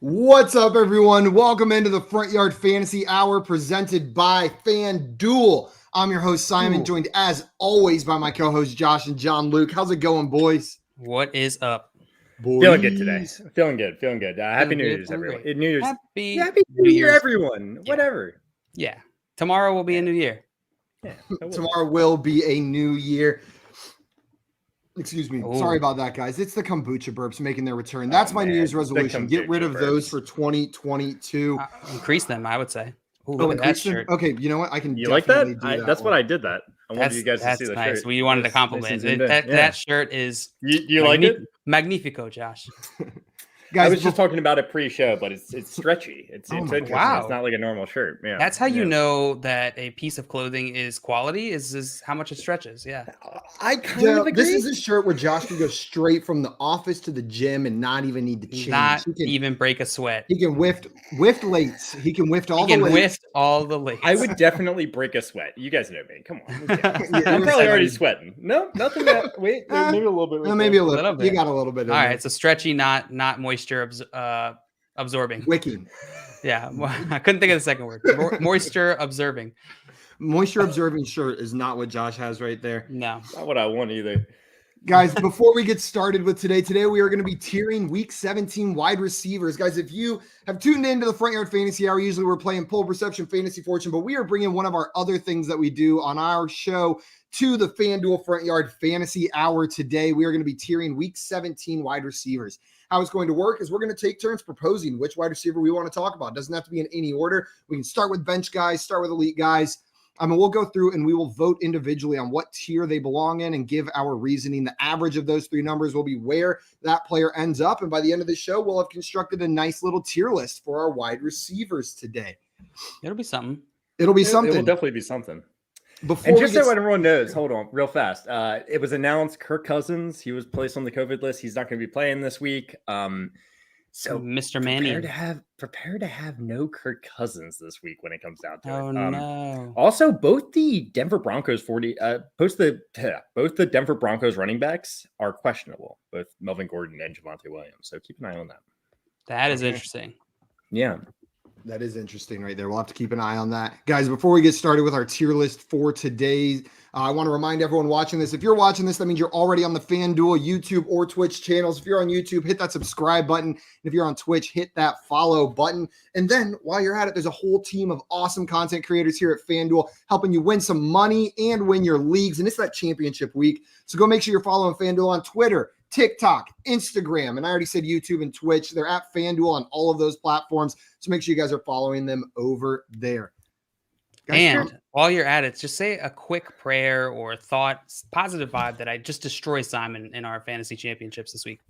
What's up, everyone? Welcome into the Front Yard Fantasy Hour presented by FanDuel. I'm your host, Simon, joined as always by my co-hosts, Josh and John Luke. How's it going, boys? What is up? Boys. Feeling good today. Feeling good. Happy New Year's, everyone. New Year's. Happy New Year, everyone. Yeah. Whatever. Yeah. Tomorrow will be a new year. Yeah. Tomorrow will be a new year. Excuse me. Ooh. Sorry about that, guys. It's the kombucha burps making their return. That's my New Year's resolution. Get rid of those for 2022. Increase them, I would say. Ooh, look at that shirt. Okay, you know what? I can. You like that? That's what I did. That I wanted you guys to see the nice. shirt. We wanted to compliment that shirt is. You like it? Magnifico, Josh. Guys, I was just talking about it pre-show, but it's stretchy. It's interesting. Wow. It's not like a normal shirt. Yeah, that's how you know that a piece of clothing is quality. Is how much it stretches. Yeah, I kind of agree. This is a shirt where Josh can go straight from the office to the gym and not even need to change. Not even break a sweat. He can whiff lates. He can whiff all the lates. I would definitely break a sweat. You guys know me. Come on. I'm probably already sweating. No, nothing. Wait, maybe a little bit. Maybe a little bit. You got a little bit. All right, it's a stretchy, not moisture absorbing. Wicking. Yeah, I couldn't think of the second word. Moisture observing. Moisture observing shirt is not what Josh has right there. No, not what I want either. Guys, before we get started with today we are going to be tiering Week 17 wide receivers. Guys, if you have tuned into the Front Yard Fantasy Hour, usually we're playing Pull Perception, Fantasy Fortune, but we are bringing one of our other things that we do on our show to the FanDuel Front Yard Fantasy Hour today. We are going to be tiering Week 17 wide receivers. How it's going to work is we're going to take turns proposing which wide receiver we want to talk about. It doesn't have to be in any order. We can start with bench guys, start with elite guys. We'll go through and we will vote individually on what tier they belong in and give our reasoning. The average of those three numbers will be where that player ends up. And by the end of the show, we'll have constructed a nice little tier list for our wide receivers today. It'll be something. It will definitely be something. So everyone knows, hold on real fast. It was announced Kirk Cousins, he was placed on the COVID list. He's not going to be playing this week. So Mr. Manning, prepare to have no Kirk Cousins this week when it comes down to it. No. Also, both the Denver Broncos both the Denver Broncos running backs are questionable. Both Melvin Gordon and Javonte Williams. So keep an eye on that. That is interesting. Yeah. That is interesting right there. We'll have to keep an eye on that. Guys, before we get started with our tier list for today, I want to remind everyone watching this, if you're watching this, that means you're already on the FanDuel YouTube or Twitch channels. If you're on YouTube, hit that subscribe button. And if you're on Twitch, hit that follow button. And then while you're at it, there's a whole team of awesome content creators here at FanDuel helping you win some money and win your leagues. And it's that championship week. So go make sure you're following FanDuel on Twitter, TikTok, Instagram, and I already said YouTube and Twitch. They're at FanDuel on all of those platforms. So make sure you guys are following them over there. And while you're at it, just say a quick prayer or thought, positive vibe that I just destroy Simon in our fantasy championships this week.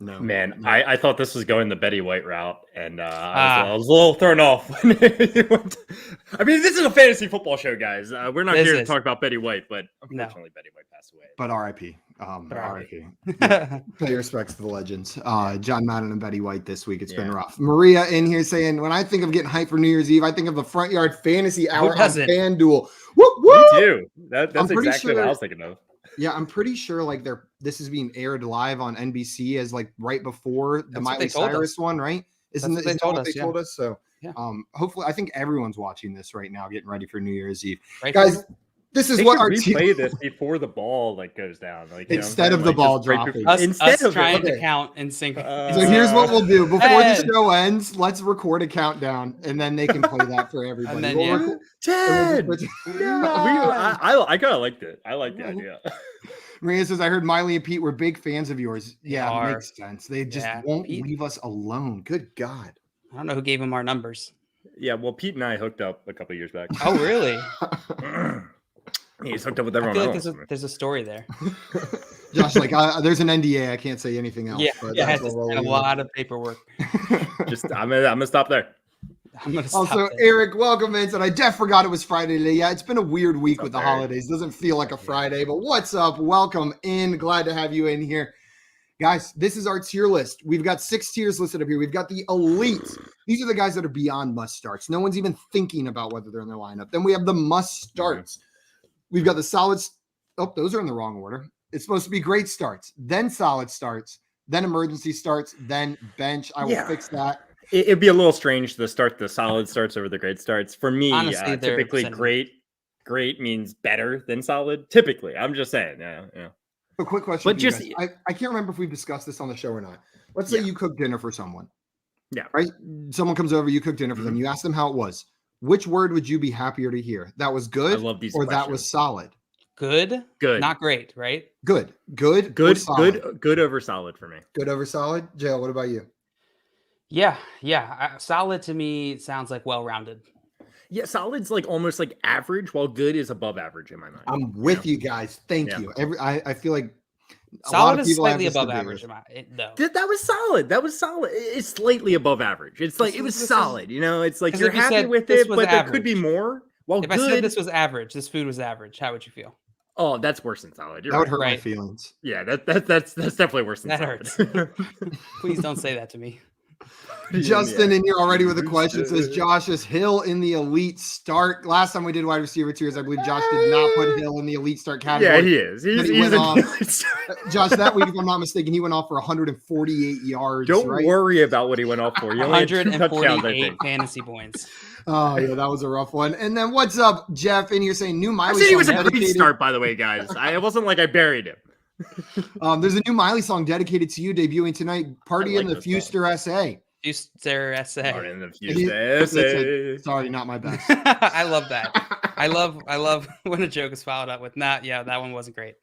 No, man, I thought this was going the Betty White route, and I was a little thrown off. I mean, this is a fantasy football show, guys. We're not here to talk about Betty White, but unfortunately, Betty White passed away. But R.I.P. R.I.P. Pay respects to the legends. John Madden and Betty White this week. It's been rough. Maria in here saying, when I think of getting hyped for New Year's Eve, I think of the Front Yard Fantasy Hour on FanDuel. Whoop, whoop. Me too. That's exactly what I was thinking of. Yeah, I'm pretty sure like this is being aired live on NBC as like right before the Miley Cyrus one, right? Isn't that what they told us? So hopefully I think everyone's watching this right now, getting ready for New Year's Eve. Right, guys, this is what our team play this before the ball goes down. Like instead of the ball dropping. Instead of trying to count and sync. So here's what we'll do. Before the show ends, let's record a countdown and then they can play that for everybody. And then, 10. I kind of liked it. I like the idea. Maria says, I heard Miley and Pete were big fans of yours. Yeah, it makes sense. They just won't leave us alone. Good God. I don't know who gave him our numbers. Yeah, well, Pete and I hooked up a couple years back. Oh, really? He's hooked up with everyone else. There's a story there. Josh, like, there's an NDA. I can't say anything else. Yeah, it's a lot of paperwork. I'm gonna stop there. Eric, welcome in. And I forgot it was Friday today. Yeah, it's been a weird week with the holidays. Doesn't feel like a Friday, but what's up? Welcome in. Glad to have you in here. Guys, this is our tier list. We've got 6 tiers listed up here. We've got the elite. These are the guys that are beyond must starts. No one's even thinking about whether they're in their lineup. Then we have the must starts. We've got the solids. Oh, those are in the wrong order. It's supposed to be great starts, then solid starts, then emergency starts, then bench. I will fix that. It'd be a little strange to start the solid starts over the great starts. For me, Honestly, typically great means better than solid. Typically, I'm just saying. Yeah. A quick question. But just, I can't remember if we've discussed this on the show or not. Let's say you cook dinner for someone. Yeah. Right. Someone comes over, you cook dinner for them. You ask them how it was. Which word would you be happier to hear? That was good. I love these or questions. That was solid. Good. Not great, right? Good. Good over solid for me. Good over solid. Jail, what about you? Yeah. Solid to me sounds like well-rounded. Yeah, solid's like almost like average, while good is above average in my mind. I'm with you guys. Thank you. I feel like solid is slightly above average. That was solid. It's slightly above average. It's like it was solid. It's like you're happy with it, but there could be more. Well, if I said this was average, this food was average, how would you feel? Oh, that's worse than solid. That would hurt my feelings. Yeah, that's definitely worse than solid. Hurts. Please don't say that to me. Justin, and you're already with a question. Says Josh, is Hill in the elite start? Last time we did wide receiver tiers, I believe Josh did not put Hill in the elite start category. Yeah, he is. He's Josh, that week, if I'm not mistaken, he went off for 148 yards. Don't worry about what he went off for. He only had 148 fantasy points. Oh, yeah, that was a rough one. And then what's up, Jeff? And you're saying new Miley song. He was a great start, by the way, guys. It wasn't like I buried him. There's a new Miley song dedicated to you debuting tonight. Party in the Fuster SA. Fuster SA. Party in the Fuster SA. Sorry, not my best. I love that. I love when a joke is followed up with not. Yeah, that one wasn't great.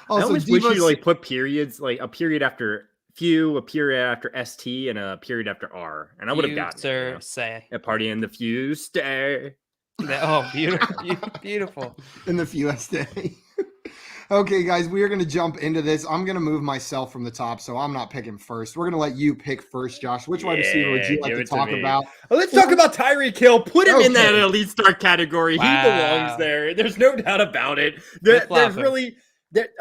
Also, I always wish you put periods, like a period after few, a period after ST, and a period after R, and I would have gotten it. Say a party in the Fuster. Oh, beautiful. In the Fuster. Okay, guys, we are going to jump into this. I'm going to move myself from the top, so I'm not picking first. We're going to let you pick first, Josh. Which wide receiver would you like to talk about? Well, let's talk about Tyra Kill. Put him in that elite start category. Wow. He belongs there. There's no doubt about it. There's really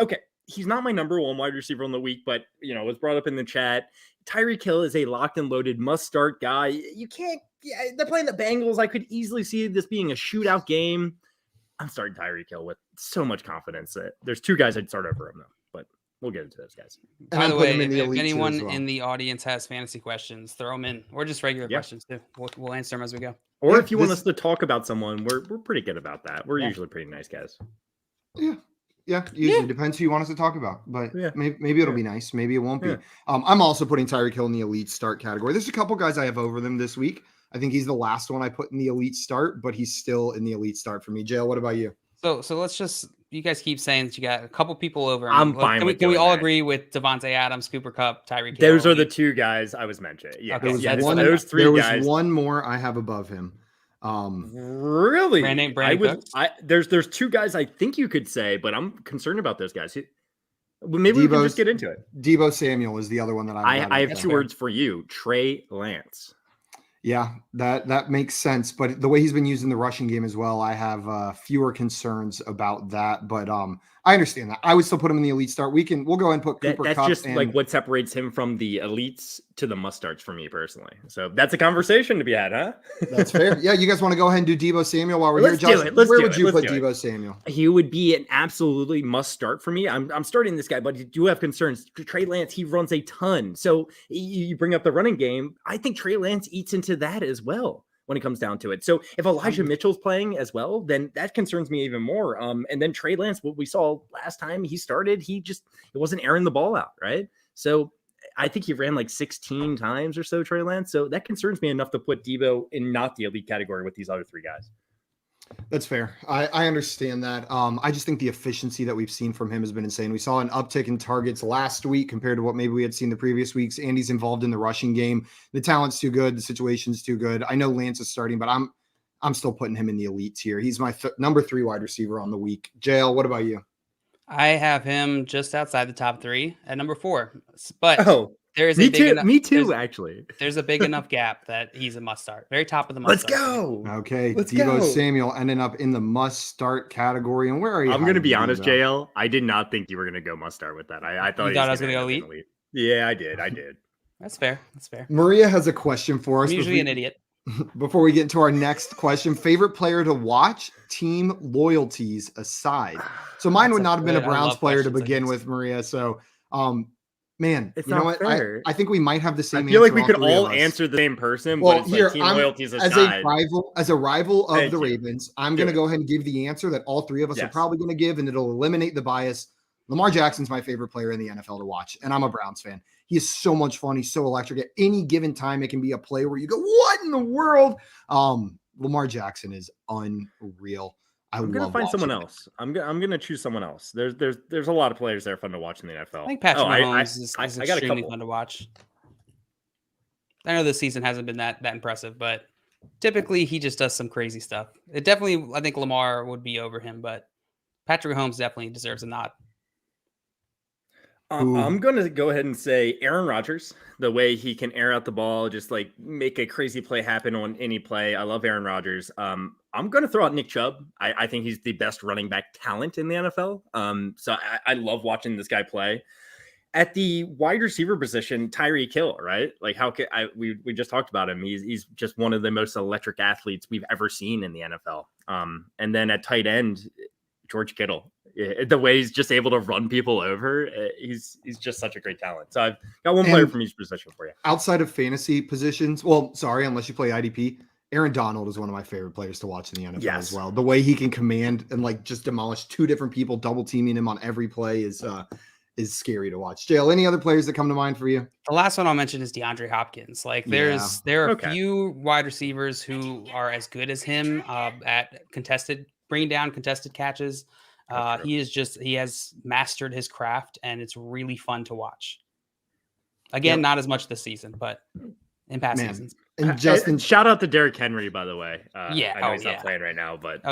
okay. He's not my number one wide receiver on the week, but it was brought up in the chat. Tyra Kill is a locked and loaded must-start guy. You can't. Yeah, they're playing the Bengals. I could easily see this being a shootout game. I'm starting Tyreek Hill with so much confidence that there's two guys I'd start over him, though. But we'll get into those guys. By the way, if anyone in the audience has fantasy questions, throw them in, or just regular questions too. We'll answer them as we go. Or if you want us to talk about someone, we're pretty good about that. We're usually pretty nice guys. Yeah. Usually depends who you want us to talk about, but maybe it'll be nice. Maybe it won't be. I'm also putting Tyreek Hill in the elite start category. There's a couple guys I have over them this week. I think he's the last one I put in the elite start, but he's still in the elite start for me. Jail, what about you? So let's just, you guys keep saying that you got a couple people over. I'm fine with Can we all agree with Devontae Adams, Cooper Kupp, Tyreek Hill? Those are the two guys I was mentioning. Yeah, okay, those three guys. There was one more I have above him. Really? Brandon there's two guys I think you could say, but I'm concerned about those guys. Maybe we can just get into it. Deebo Samuel is the other one that I have two words for you. Trey Lance. Yeah, that makes sense. But the way he's been used in the rushing game as well, I have fewer concerns about that. But I understand that. I would still put him in the elite start. We'll go ahead and put Cooper Kupp. That's just like what separates him from the elites to the must starts for me personally. So that's a conversation to be had, huh? That's fair. Yeah, you guys want to go ahead and do Deebo Samuel while we're here? Josh, where would you put Deebo Samuel? He would be an absolutely must start for me. I'm starting this guy, but you do have concerns. Trey Lance, he runs a ton. So you bring up the running game. I think Trey Lance eats into that as well when it comes down to it. So if Elijah Mitchell's playing as well, then that concerns me even more. And then Trey Lance, what we saw last time he started, it wasn't airing the ball out, right? So I think he ran like 16 times or so, Trey Lance. So that concerns me enough to put Deebo in not the elite category with these other three guys. That's fair. I understand that. I just think the efficiency that we've seen from him has been insane. We saw an uptick in targets last week compared to what maybe we had seen the previous weeks. Andy's involved in the rushing game. The talent's too good. The situation's too good. I know Lance is starting, but I'm still putting him in the elite tier. He's my number 3 wide receiver on the week. Jail, what about you? I have him just outside the top 3 at number 4. But there's me too, actually. There's a big enough gap that he's a must start. Very top of the must start. Let's go. Okay. Deebo Samuel ending up in the must start category. And where are you? I'm going to be honest, JL. I did not think you were going to go must start with that. I thought I was going to go elite. Yeah, I did. That's fair. Maria has a question for us. I'm usually an idiot. Before we get into our next question, favorite player to watch, team loyalties aside. So mine would not have been a Browns player to begin with, Maria. So Man, it's you know not what? fair. I think we might have the same. I feel like we answer, could all answer the same person, well, but it's here, like team loyalties as aside. a rival of Thank the you. Ravens, I'm going to go ahead and give the answer that all three of us are Yes. probably going to give, and it'll eliminate the bias. Lamar Jackson's my favorite player in the NFL to watch, and I'm a Browns fan. He is so much fun. He's so electric. At any given time, it can be a play where you go, "What in the world?" Lamar Jackson is unreal. I'm gonna find someone else. I'm gonna choose someone else. There's a lot of players that are fun to watch in the NFL. I think Patrick Mahomes is extremely fun to watch. I know this season hasn't been that impressive, but typically he just does some crazy stuff. It definitely, I think Lamar would be over him, but Patrick Mahomes definitely deserves a nod. I'm going to go ahead and say Aaron Rodgers, the way he can air out the ball, just like make a crazy play happen on any play. I love Aaron Rodgers. I'm going to throw out Nick Chubb. I think he's the best running back talent in the NFL. So I love watching this guy play. At the wide receiver position, Tyra Kill, right? Like we just talked about him. He's just one of the most electric athletes we've ever seen in the NFL. And then at tight end, George Kittle. The way he's just able to run people over, he's just such a great talent. So I've got one player from each position for you. Outside of fantasy positions, unless you play IDP, Aaron Donald is one of my favorite players to watch in the NFL as well. The way he can command and like just demolish two different people, double teaming him on every play is scary to watch. JL, any other players that come to mind for you? The last one I'll mention is DeAndre Hopkins. Like there are a few wide receivers who are as good as him at bringing down contested catches. He has mastered his craft, and it's really fun to watch. Again, not as much this season, but in past seasons. And Justin, shout out to Derrick Henry, by the way. I know he's not playing right now, but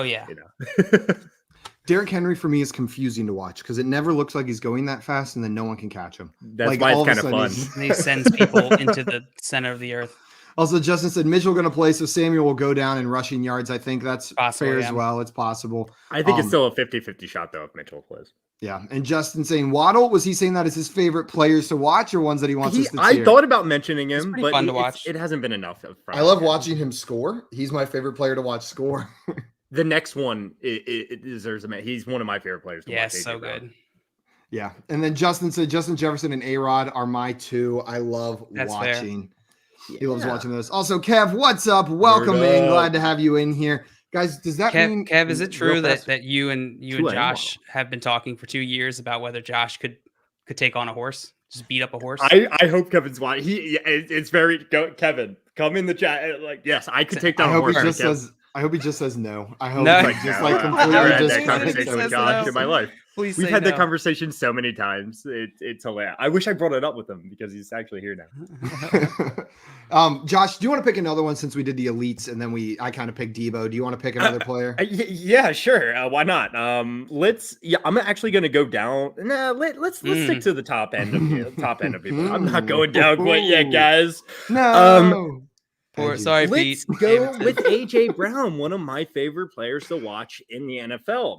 Derrick Henry for me is confusing to watch because it never looks like he's going that fast, and then no one can catch him. That's why it's kind of fun. And he sends people into the center of the earth. Also, Justin said Mitchell going to play, so Samuel will go down in rushing yards. I think that's fair as well. It's possible. I think it's still a 50-50 shot, though, if Mitchell plays. Yeah, and Justin saying Waddle, was he saying that as his favorite players to watch or ones that he wants us to cheer? I thought about mentioning him, but fun to watch. It hasn't been enough. I love watching him score. He's my favorite player to watch score. The next one, it deserves a he's one of my favorite players to watch. Yes, so good. Yeah, and then Justin said Justin Jefferson and A-Rod are my two. I love watching. Fair. He loves watching those. Also, Kev, what's up? Welcome in. Glad to have you in here. Guys, does that mean Kev, is it true that you and Josh have been talking for 2 years about whether Josh could take on a horse? Just beat up a horse? I hope Kevin's watching. It's very Kevin, come in the chat. Like, yes, I could take down a horse. I hope he just says no. I hope completely that conversation with Josh in my life. We've had that conversation so many times. It's hilarious. I wish I brought it up with him because he's actually here now. Josh, do you want to pick another one since we did the elites and then I kind of picked Debo? Do you want to pick another player? Yeah, sure. Why not? I'm actually going to go down. Let's stick to the top end of people. I'm not going down quite yet, guys. No. Sorry, Let's Pete. go with AJ Brown, one of my favorite players to watch in the NFL.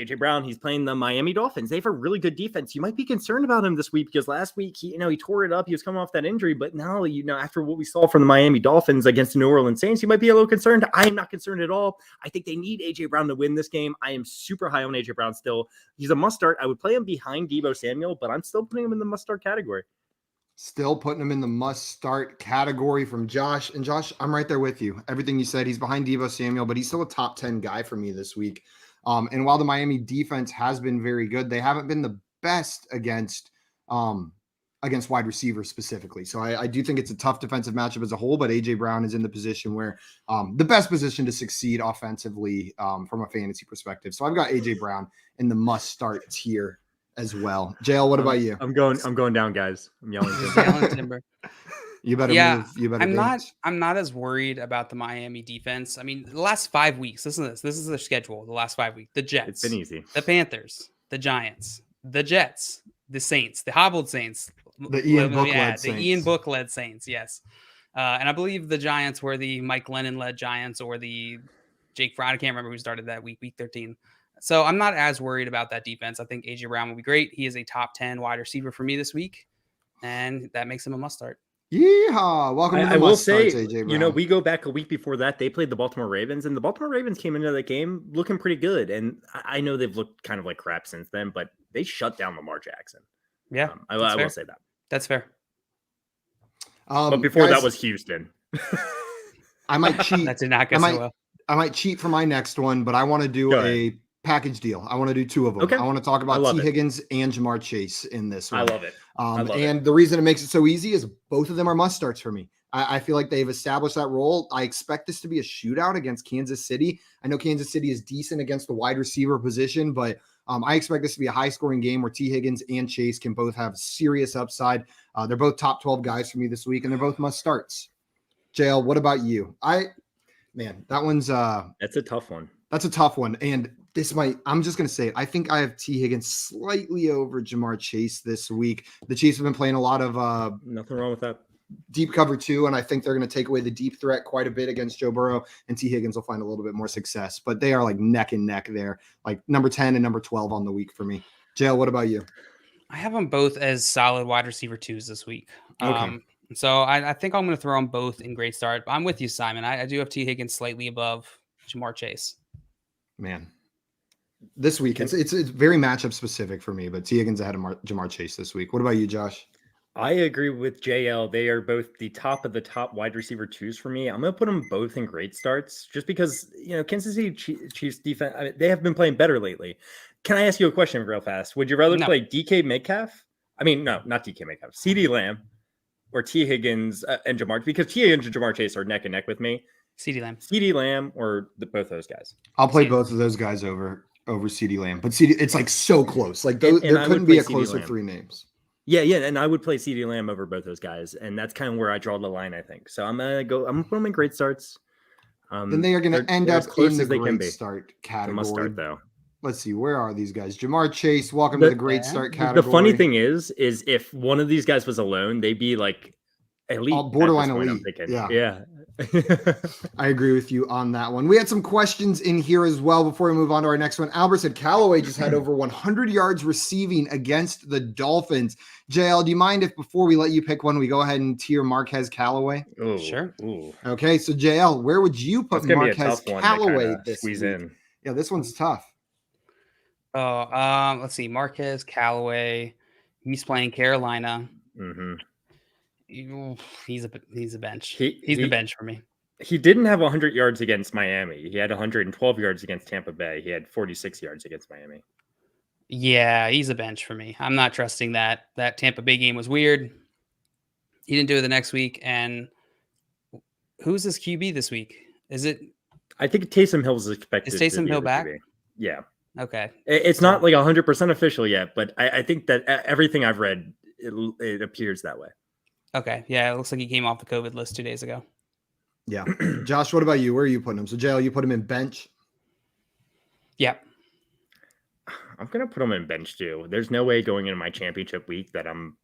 AJ Brown, he's playing the Miami Dolphins. They have a really good defense. You might be concerned about him this week because last week he tore it up. He was coming off that injury, but now after what we saw from the Miami Dolphins against the New Orleans Saints, you might be a little concerned. I am not concerned at all. I think they need AJ Brown to win this game. I am super high on AJ Brown still. He's a must start. I would play him behind Deebo Samuel, but I'm still putting him in the must start category. Still putting him in the must-start category from Josh. And Josh, I'm right there with you. Everything you said, he's behind Deebo Samuel, but he's still a top 10 guy for me this week. And while the Miami defense has been very good, they haven't been the best against wide receivers specifically. So I do think it's a tough defensive matchup as a whole, but A.J. Brown is in the position where the best position to succeed offensively from a fantasy perspective. So I've got A.J. Brown in the must-start tier as well. JL, what about you? I'm going down, guys. I'm yelling. Timber. You better move. You better. I'm not as worried about the Miami defense. I mean, the last 5 weeks. Listen to this. This is their schedule. The last 5 weeks. The Jets. It's been easy. The Panthers. The Giants. The Jets. The Saints. The hobbled Saints. The Ian Book-led Saints. Yes. And I believe the Giants were the Mike Lennon-led Giants or the Jake Fromm. I can't remember who started that week 13. So I'm not as worried about that defense. I think AJ Brown will be great. He is a top 10 wide receiver for me this week, and that makes him a must start. Yeehaw! Welcome to the must starts, AJ Brown. We go back a week before that. They played the Baltimore Ravens, and the Baltimore Ravens came into that game looking pretty good. And I know they've looked kind of like crap since then, but they shut down Lamar Jackson. Yeah, I will say that. That's fair. But before that was Houston. I might cheat. That did not go so well. I might cheat for my next one, but I want to do a package deal. I want to do two of them. Okay. I want to talk about T. Higgins and Jamar Chase in this one. I love it. The reason it makes it so easy is both of them are must starts for me. I feel like they've established that role. I expect this to be a shootout against Kansas City. I know Kansas City is decent against the wide receiver position, but I expect this to be a high-scoring game where T. Higgins and Chase can both have serious upside. They're both top 12 guys for me this week, and they're both must-starts. JL, what about you? That one's that's a tough one. That's a tough one, and I'm just going to say it. I think I have T. Higgins slightly over Jamar Chase this week. The Chiefs have been playing a lot of nothing wrong with that. Deep cover 2, and I think they're going to take away the deep threat quite a bit against Joe Burrow, and T. Higgins will find a little bit more success. But they are like neck and neck there, like number 10 and number 12 on the week for me. JL, what about you? I have them both as solid wide receiver 2s this week. Okay. So I think I'm going to throw them both in great start. I'm with you, Simon. I do have T. Higgins slightly above Jamar Chase. Man, this week it's very matchup specific for me, but T. Higgins ahead of Jamar Chase this week. What about you, Josh? I agree with JL. They are both the top of the top wide receiver 2s for me. I'm going to put them both in great starts just because, Kansas City Chiefs defense, they have been playing better lately. Can I ask you a question real fast? Would you rather play DK Metcalf? I mean, no, not DK Metcalf. CeeDee Lamb or T. Higgins and Jamar, because T. Higgins and Jamar Chase are neck and neck with me. CeeDee Lamb or both those guys. I'll play both of those guys over CeeDee Lamb, but it's like so close. Like there couldn't be a closer 3 names. Yeah, and I would play CeeDee Lamb over both those guys, and that's kind of where I draw the line, I think. So I'm gonna put them in great starts. Then they are gonna end up in the great start category. Must start though. Let's see, where are these guys? Jamar Chase, welcome to the great start category. The funny thing is if one of these guys was alone, they'd be like elite, borderline elite. Yeah. I agree with you on that one. We had some questions in here as well before we move on to our next one. Albert said Callaway just had over 100 yards receiving against the Dolphins. JL, do you mind if before we let you pick one, we go ahead and tier Marquez Callaway? Oh, sure. Ooh. Okay, so JL, where would you put Marquez Callaway this week? Yeah, this one's tough. Oh, let's see. Marquez Callaway. He's playing Carolina. Mm-hmm. He's a bench. He's the bench for me. He didn't have 100 yards against Miami. He had 112 yards against Tampa Bay. He had 46 yards against Miami. Yeah, he's a bench for me. I'm not trusting that. That Tampa Bay game was weird. He didn't do it the next week. And who's his QB this week? Is it? I think Taysom Hill is expected. Is Taysom Hill back? QB. Yeah. Okay. It's not like 100% official yet, but I think that everything I've read, it appears that way. Okay. Yeah, it looks like he came off the COVID list 2 days ago. Yeah. Josh, what about you? Where are you putting him? So, JL, you put him in bench? Yeah. I'm going to put him in bench too. There's no way going into my championship week that I'm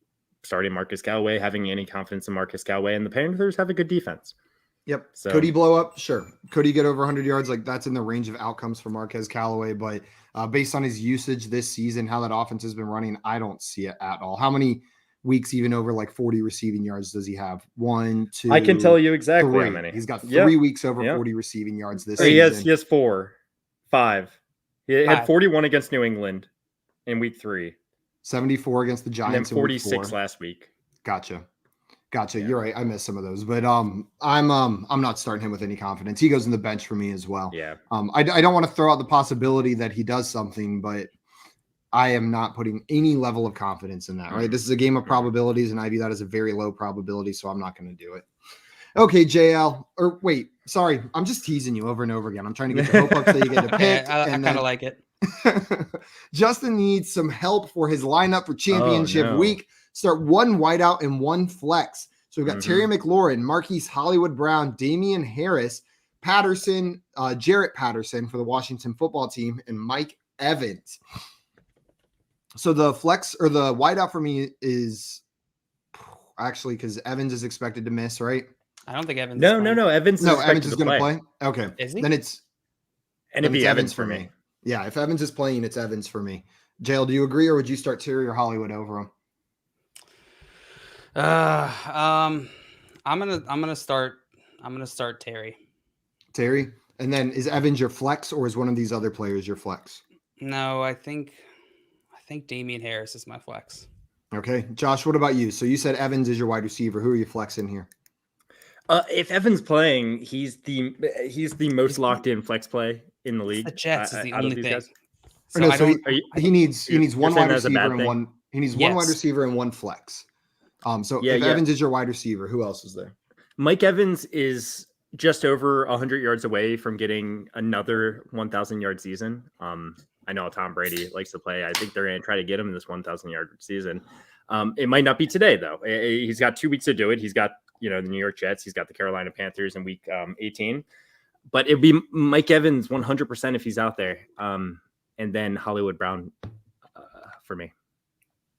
starting Marquez Callaway, having any confidence in Marquez Callaway, and the Panthers have a good defense. Yep. So, could he blow up? Sure. Could he get over 100 yards? Like that's in the range of outcomes for Marquez Callaway, but based on his usage this season, how that offense has been running, I don't see it at all. How many weeks even over like 40 receiving yards does he have? 1, 2. I can tell you exactly 3. How many. He's got 3 weeks over 40 receiving yards this season. He has 4, 5. He had 41 against New England in week 3. 74 against the Giants. And then 46 last week. Gotcha. Yeah. You're right. I missed some of those, but I'm not starting him with any confidence. He goes in the bench for me as well. Yeah. I don't want to throw out the possibility that he does something, but I am not putting any level of confidence in that, right? This is a game of probabilities, and I view that as a very low probability, so I'm not going to do it. Okay, JL. Or wait, sorry. I'm just teasing you over and over again. I'm trying to get your hope up so you get to pick. I kind of like it. Justin needs some help for his lineup for championship week. Start 1 wideout and 1 flex. So we've got Terry McLaurin, Marquise Hollywood Brown, Damian Harris, Patterson, Jarrett Patterson for the Washington football team, and Mike Evans. So the flex or the wideout for me is actually because Evans is expected to miss, right? I don't think Evans. No. Evans is going to play. Okay. Is he? Then it's Evans for me. Yeah. If Evans is playing, it's Evans for me. JL, do you agree, or would you start Terry or Hollywood over him? I'm gonna start Terry. Terry, and then is Evans your flex, or is one of these other players your flex? No, I think Damian Harris is my flex. Okay. Josh, what about you? So you said Evans is your wide receiver. Who are you flexing here? If Evans playing, he's the most locked in flex play in the league. The Jets is the only thing. So no, so he needs one wide receiver and one. He needs one wide receiver and one flex. So if Evans is your wide receiver, who else is there? Mike Evans is just over 100 yards away from getting another 1,000-yard season. I know Tom Brady likes to play. I think they're going to try to get him in this 1,000-yard season. It might not be today, though. He's got 2 weeks to do it. He's got the New York Jets. He's got the Carolina Panthers in week 18. But it'd be Mike Evans 100% if he's out there. And then Hollywood Brown for me.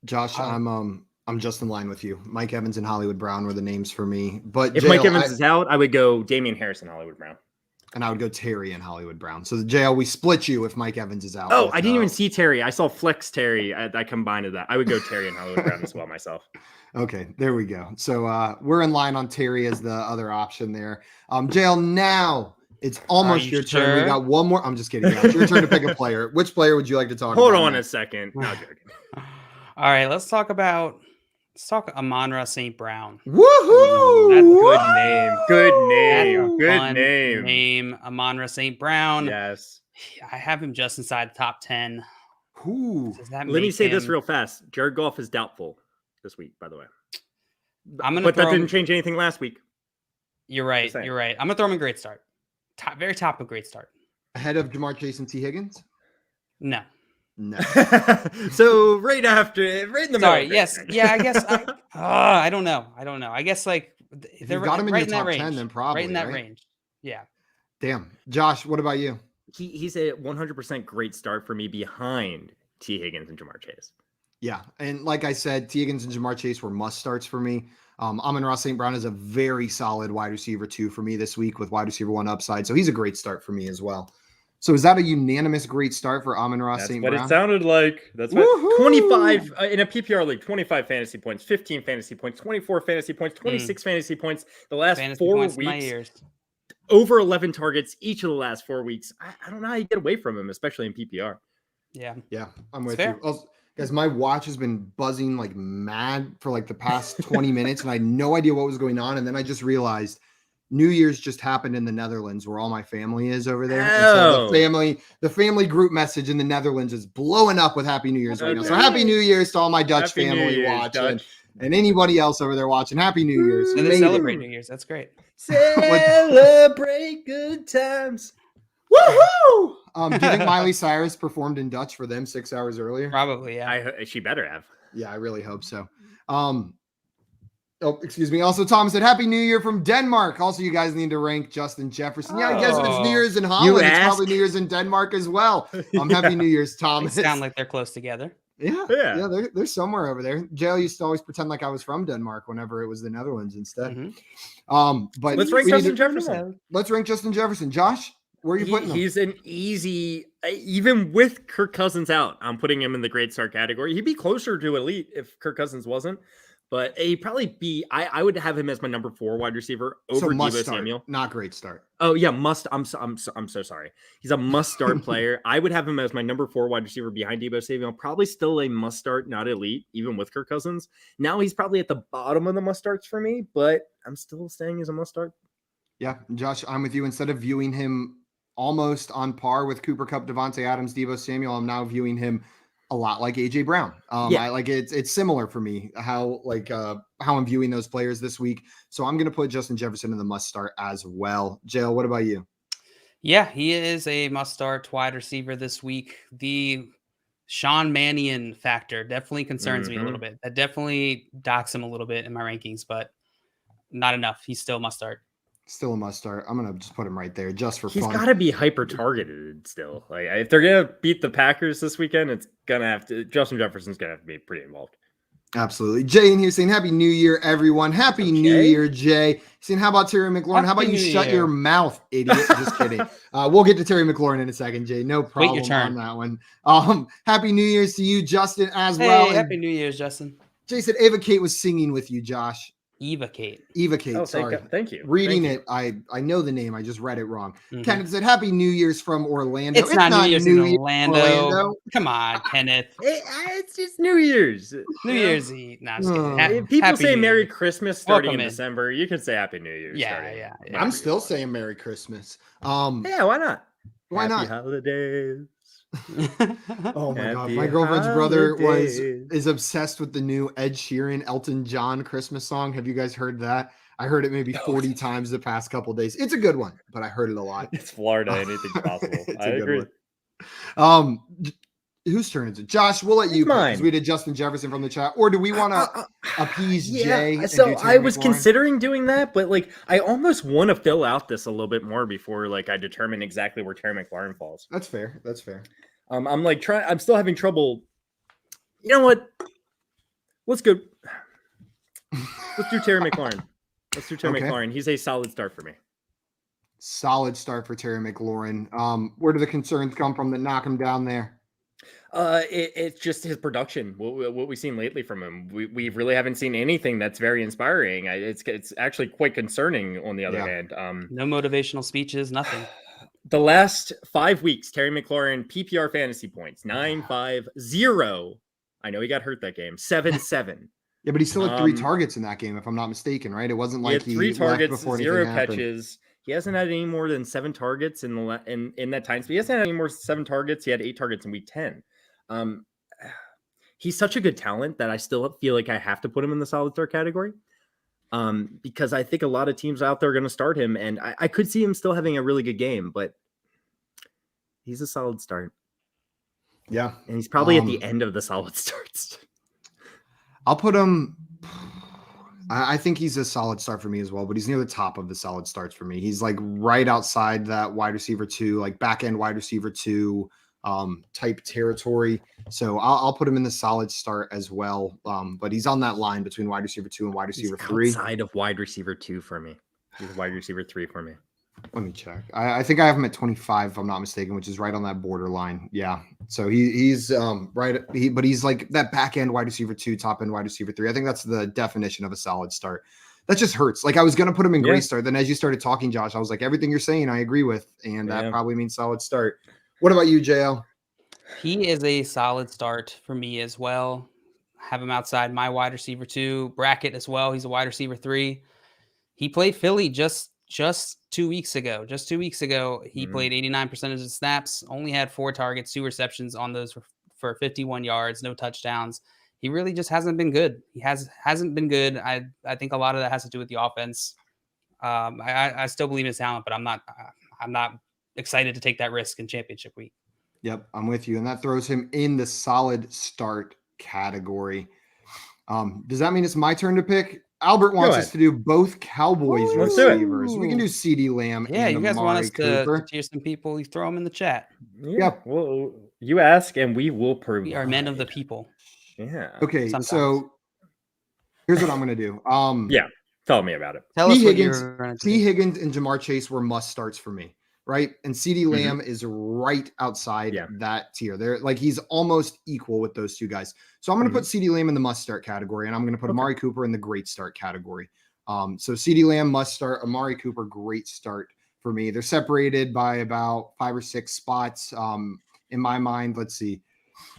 Josh, I'm just in line with you. Mike Evans and Hollywood Brown were the names for me. But if Mike Evans is out, I would go Damian Harris and Hollywood Brown. And I would go Terry and Hollywood Brown. So JL, we split you if Mike Evans is out. Oh, I didn't even see Terry. I saw Flex Terry. I combined that. I would go Terry and Hollywood Brown as well myself. Okay, there we go. So we're in line on Terry as the other option there. JL, now it's almost your turn. We got one more. I'm just kidding. Yeah, it's your turn to pick a player. Which player would you like to talk about? Hold on a second. No, joking. All right, let's talk Amon-Ra St. Brown. Woohoo! That's good name. Amon-Ra St. Brown. Yes. I have him just inside the top 10. Ooh. Let me say this real fast. Jared Goff is doubtful this week, by the way. But that didn't change anything last week. You're right. I'm going to throw him a great start. Very top of great start. Ahead of Jamar Chase and T. Higgins? No. So right in the middle. Sorry. Yes. Yeah. I guess. I don't know. I guess if they're got him in your top 10, then probably right in that range. Yeah. Damn. Josh, what about you? He's a 100% great start for me behind T. Higgins and Jamar Chase. Yeah, and like I said, T. Higgins and Jamar Chase were must starts for me. Amon-Ra St. Brown is a very solid wide receiver 2 for me this week with wide receiver 1 upside, so he's a great start for me as well. So is that a unanimous great start for Amon-Ra St. Brown? That's what it sounded like. That's what 25 in a PPR league, 25 fantasy points, 15 fantasy points, 24 fantasy points, 26 fantasy points. The last fantasy 4 weeks, over 11 targets each of the last 4 weeks. I don't know how you get away from him, especially in PPR. Yeah, I'm with you. Also, guys, my watch has been buzzing like mad for like the past 20 minutes, and I had no idea what was going on. And then I just realized New Year's just happened in the Netherlands, where all my family is over there. Oh. And so the family group message in the Netherlands is blowing up with Happy New Year's right now. So Happy New Year's to all my Dutch family watching, and anybody else over there watching. Happy New Year's. And they celebrate New Year's. That's great. Celebrate good times. Woohoo! Do you think Miley Cyrus performed in Dutch for them 6 hours earlier? Probably, yeah. She better have. Yeah, I really hope so. Oh, excuse me. Also, Thomas said, Happy New Year from Denmark. Also, you guys need to rank Justin Jefferson. Yeah, I guess if it's New Year's in Holland, it's probably New Year's in Denmark as well. Happy New Year's, Thomas. They sound like they're close together. Yeah, they're somewhere over there. Jail used to always pretend like I was from Denmark whenever it was the Netherlands instead. But let's rank Justin Jefferson. Let's rank Justin Jefferson. Josh, where are you putting him? He's an easy, even with Kirk Cousins out, I'm putting him in the great start category. He'd be closer to elite if Kirk Cousins wasn't. But he'd probably be, I would have him as my number 4 wide receiver over Deebo Samuel. Not great start. Oh yeah, must. I'm so sorry. He's a must start player. I would have him as my number 4 wide receiver behind Deebo Samuel. Probably still a must start, not elite, even with Kirk Cousins. Now he's probably at the bottom of the must starts for me, but I'm still staying as a must start. Yeah, Josh, I'm with you. Instead of viewing him almost on par with Cooper Kupp, Devontae Adams, Deebo Samuel, I'm now viewing him a lot like AJ Brown. I like it's similar for me how I'm viewing those players this week. So I'm going to put Justin Jefferson in the must start as well. Jail, what about you? Yeah, he is a must start wide receiver this week. The Sean Mannion factor definitely concerns me a little bit. That definitely docks him a little bit in my rankings, but not enough. He's still must start. Still a must start. I'm going to just put him right there just for fun. He's got to be hyper targeted still. Like if they're going to beat the Packers this weekend, it's going to have to, Justin Jefferson's going to have to be pretty involved. Absolutely. Jay in here saying, Happy New Year, everyone. Happy New Year, Jay. Saying, how about Terry McLaurin? How about you shut your mouth, idiot? Just kidding. We'll get to Terry McLaurin in a second, Jay. No problem on that one. Happy New Year's to you, Justin, as well. Happy New Year's, Justin. Jay said Ava Kate was singing with you, Josh. Eva Kate. Sorry. Thank you. Reading it, I know the name. I just read it wrong. Kenneth said, "Happy New Year's from Orlando." It's not New Year's in Orlando. Come on, Kenneth. It's just New Year's. New Year's Eve. No, I'm just kidding. If people say New Merry Year. Christmas starting in December, you can say Happy New Year's. Yeah. I'm still saying Merry Christmas. Yeah, why not? Why Happy not? Holidays. Oh my God. My girlfriend's brother is obsessed with the new Ed Sheeran, Elton John Christmas song. Have you guys heard that? I heard it maybe 40 times the past couple of days. It's a good one, but I heard it a lot. It's Florida. Anything's possible. I agree. Whose turn is it? Josh, we'll let you because we did Justin Jefferson from the chat. Or do we want to appease Jay? So I was considering doing that, but like I almost want to fill out this a little bit more before like I determine exactly where Terry McLaurin falls. That's fair. I'm still having trouble. You know what? Let's go. Let's do Terry McLaurin. McLaurin. He's a solid start for me. Solid start for Terry McLaurin. Where do the concerns come from that knock him down there? It's just his production. What we've seen lately from him. We really haven't seen anything that's very inspiring. It's actually quite concerning. On the other hand, no motivational speeches, nothing. The last 5 weeks, Terry McLaurin PPR fantasy points 950. I know he got hurt that game. 7-7. Yeah, but he still had 3 targets in that game, if I'm not mistaken, right? It wasn't like he had 3 targets, 0 catches. He hasn't had any more than 7 targets in that time. So he hasn't had any more 7 targets. He had 8 targets in week 10. He's such a good talent that I still feel like I have to put him in the solid start category. Because I think a lot of teams out there are going to start him, and I could see him still having a really good game, but he's a solid start. Yeah. And he's probably at the end of the solid starts. I'll put him. I think he's a solid start for me as well, but he's near the top of the solid starts for me. He's like right outside that wide receiver 2, like back end wide receiver 2 type territory. So I'll put him in the solid start as well. But he's on that line between wide receiver 2 and wide receiver 3. Outside of wide receiver 2 for me. He's wide receiver 3 for me. Let me check. I think I have him at 25, if I'm not mistaken, which is right on that borderline. Yeah. So he's right. But he's like that back end wide receiver 2, top end wide receiver 3. I think that's the definition of a solid start. That just hurts. Like I was going to put him in great start. Then as you started talking, Josh, I was like, everything you're saying, I agree with. And that probably means solid start. What about you, JL? He is a solid start for me as well. Have him outside my wide receiver 2 bracket as well. He's a wide receiver 3. He played Philly just 2 weeks ago. Just 2 weeks ago, he played 89% of his snaps, only had 4 targets, 2 receptions on those for 51 yards, no touchdowns. He really just hasn't been good. He hasn't been good. I think a lot of that has to do with the offense. I still believe in his talent, but I'm not excited to take that risk in championship week. Yep, I'm with you. And that throws him in the solid start category. Does that mean it's my turn to pick? Albert wants us to do both Cowboys receivers. We can do CeeDee Lamb. Yeah, and you guys Amari want us Cooper. to tier some people? You throw them in the chat. Yep. Well, you ask and we will prove. We are men of the people. Yeah. Okay, sometimes. So here's what I'm going to do. Tell me about it. Tell us T. what you're gonna do. Higgins and Jamar Chase were must starts for me, right? And CeeDee Lamb is right outside that tier. They're like he's almost equal with those 2 guys. So I'm going to put CeeDee Lamb in the must start category, and I'm going to put Amari Cooper in the great start category. So CeeDee Lamb must start, Amari Cooper great start for me. They're separated by about 5 or 6 spots. In my mind, let's see.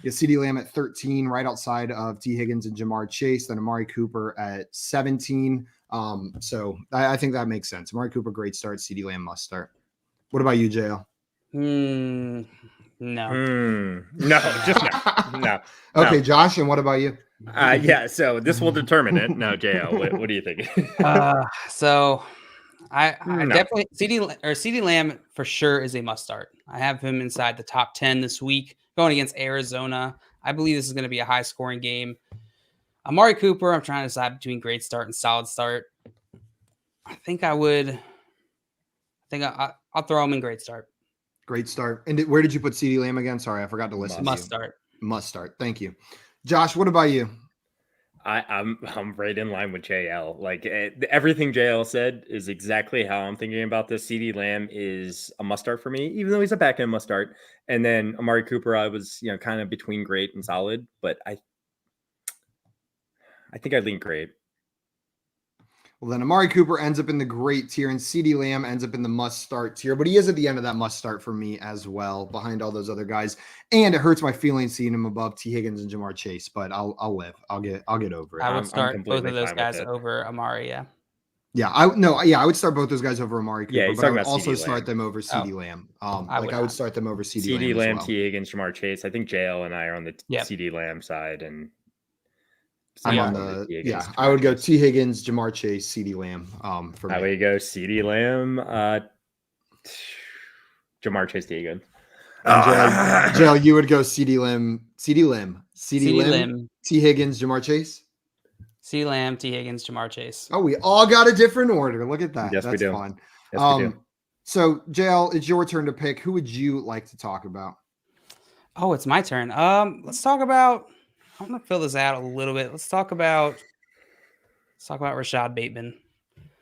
CeeDee Lamb at 13, right outside of T. Higgins and Jamar Chase, then Amari Cooper at 17. So I think that makes sense. Amari Cooper, great start. CeeDee Lamb must start. What about you, JL? No. No, just no. Okay, Josh, and what about you? So this will determine it. No, JL, what do you think? So I definitely CeeDee Lamb for sure is a must start. I have him inside the top 10 this week going against Arizona. I believe this is going to be a high scoring game. Amari Cooper, I'm trying to decide between great start and solid start. I'll throw him in great start. Great start. And where did you put CeeDee Lamb again? Sorry, I forgot to listen. Must start. Must start. Thank you. Josh, what about you? I'm right in line with JL. Like everything JL said is exactly how I'm thinking about this. CeeDee Lamb is a must start for me, even though he's a back end must start. And then Amari Cooper, I was kind of between great and solid, but I think I lean great. Well, then Amari Cooper ends up in the great tier, and CeeDee Lamb ends up in the must-start tier. But he is at the end of that must-start for me as well, behind all those other guys. And it hurts my feelings seeing him above T. Higgins and Jamar Chase, but I'll live. I'll get over it. I would start both of those guys over Amari. Yeah, I would start both those guys over Amari Cooper, but I would also start them over CeeDee Lamb. I would start them over CeeDee Lamb, well. T. Higgins, Jamar Chase. I think JL and I are on the CeeDee Lamb side, and I'm on the I would go T. Higgins, Jamar Chase, CeeDee Lamb. For me. How would you go CeeDee Lamb, Jamar Chase, T. Higgins? JL, you would go CeeDee Lamb, T. Higgins, Jamar Chase. CeeDee Lamb, T. Higgins, Jamar Chase. Oh, we all got a different order. Look at that. Yes, That's we do. fun. Yes, we do. So, JL, it's your turn to pick. Who would you like to talk about? Oh, it's my turn. Let's talk about. I'm gonna fill this out a little bit. Let's talk about Rashad Bateman.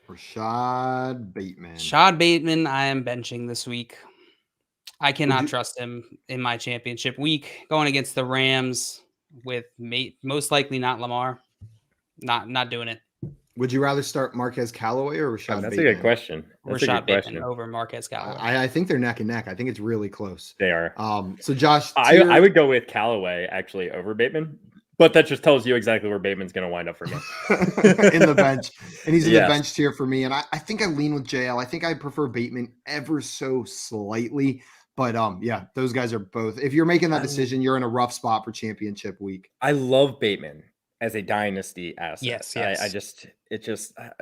Rashad Bateman. I am benching this week. I cannot trust him in my championship week going against the Rams with most likely not Lamar. Not doing it. Would you rather start Marquez Callaway or Rashad Bateman? That's a good question. Rashad Bateman over Marquez Callaway. I think they're neck and neck. I think it's really close. They are. So Josh, I would go with Callaway actually over Bateman, but that just tells you exactly where Bateman's going to wind up for me. In the bench. And he's in the bench tier for me. And I think I lean with JL. I think I prefer Bateman ever so slightly. But those guys are both. If you're making that decision, you're in a rough spot for championship week. I love Bateman as a dynasty asset. Yes.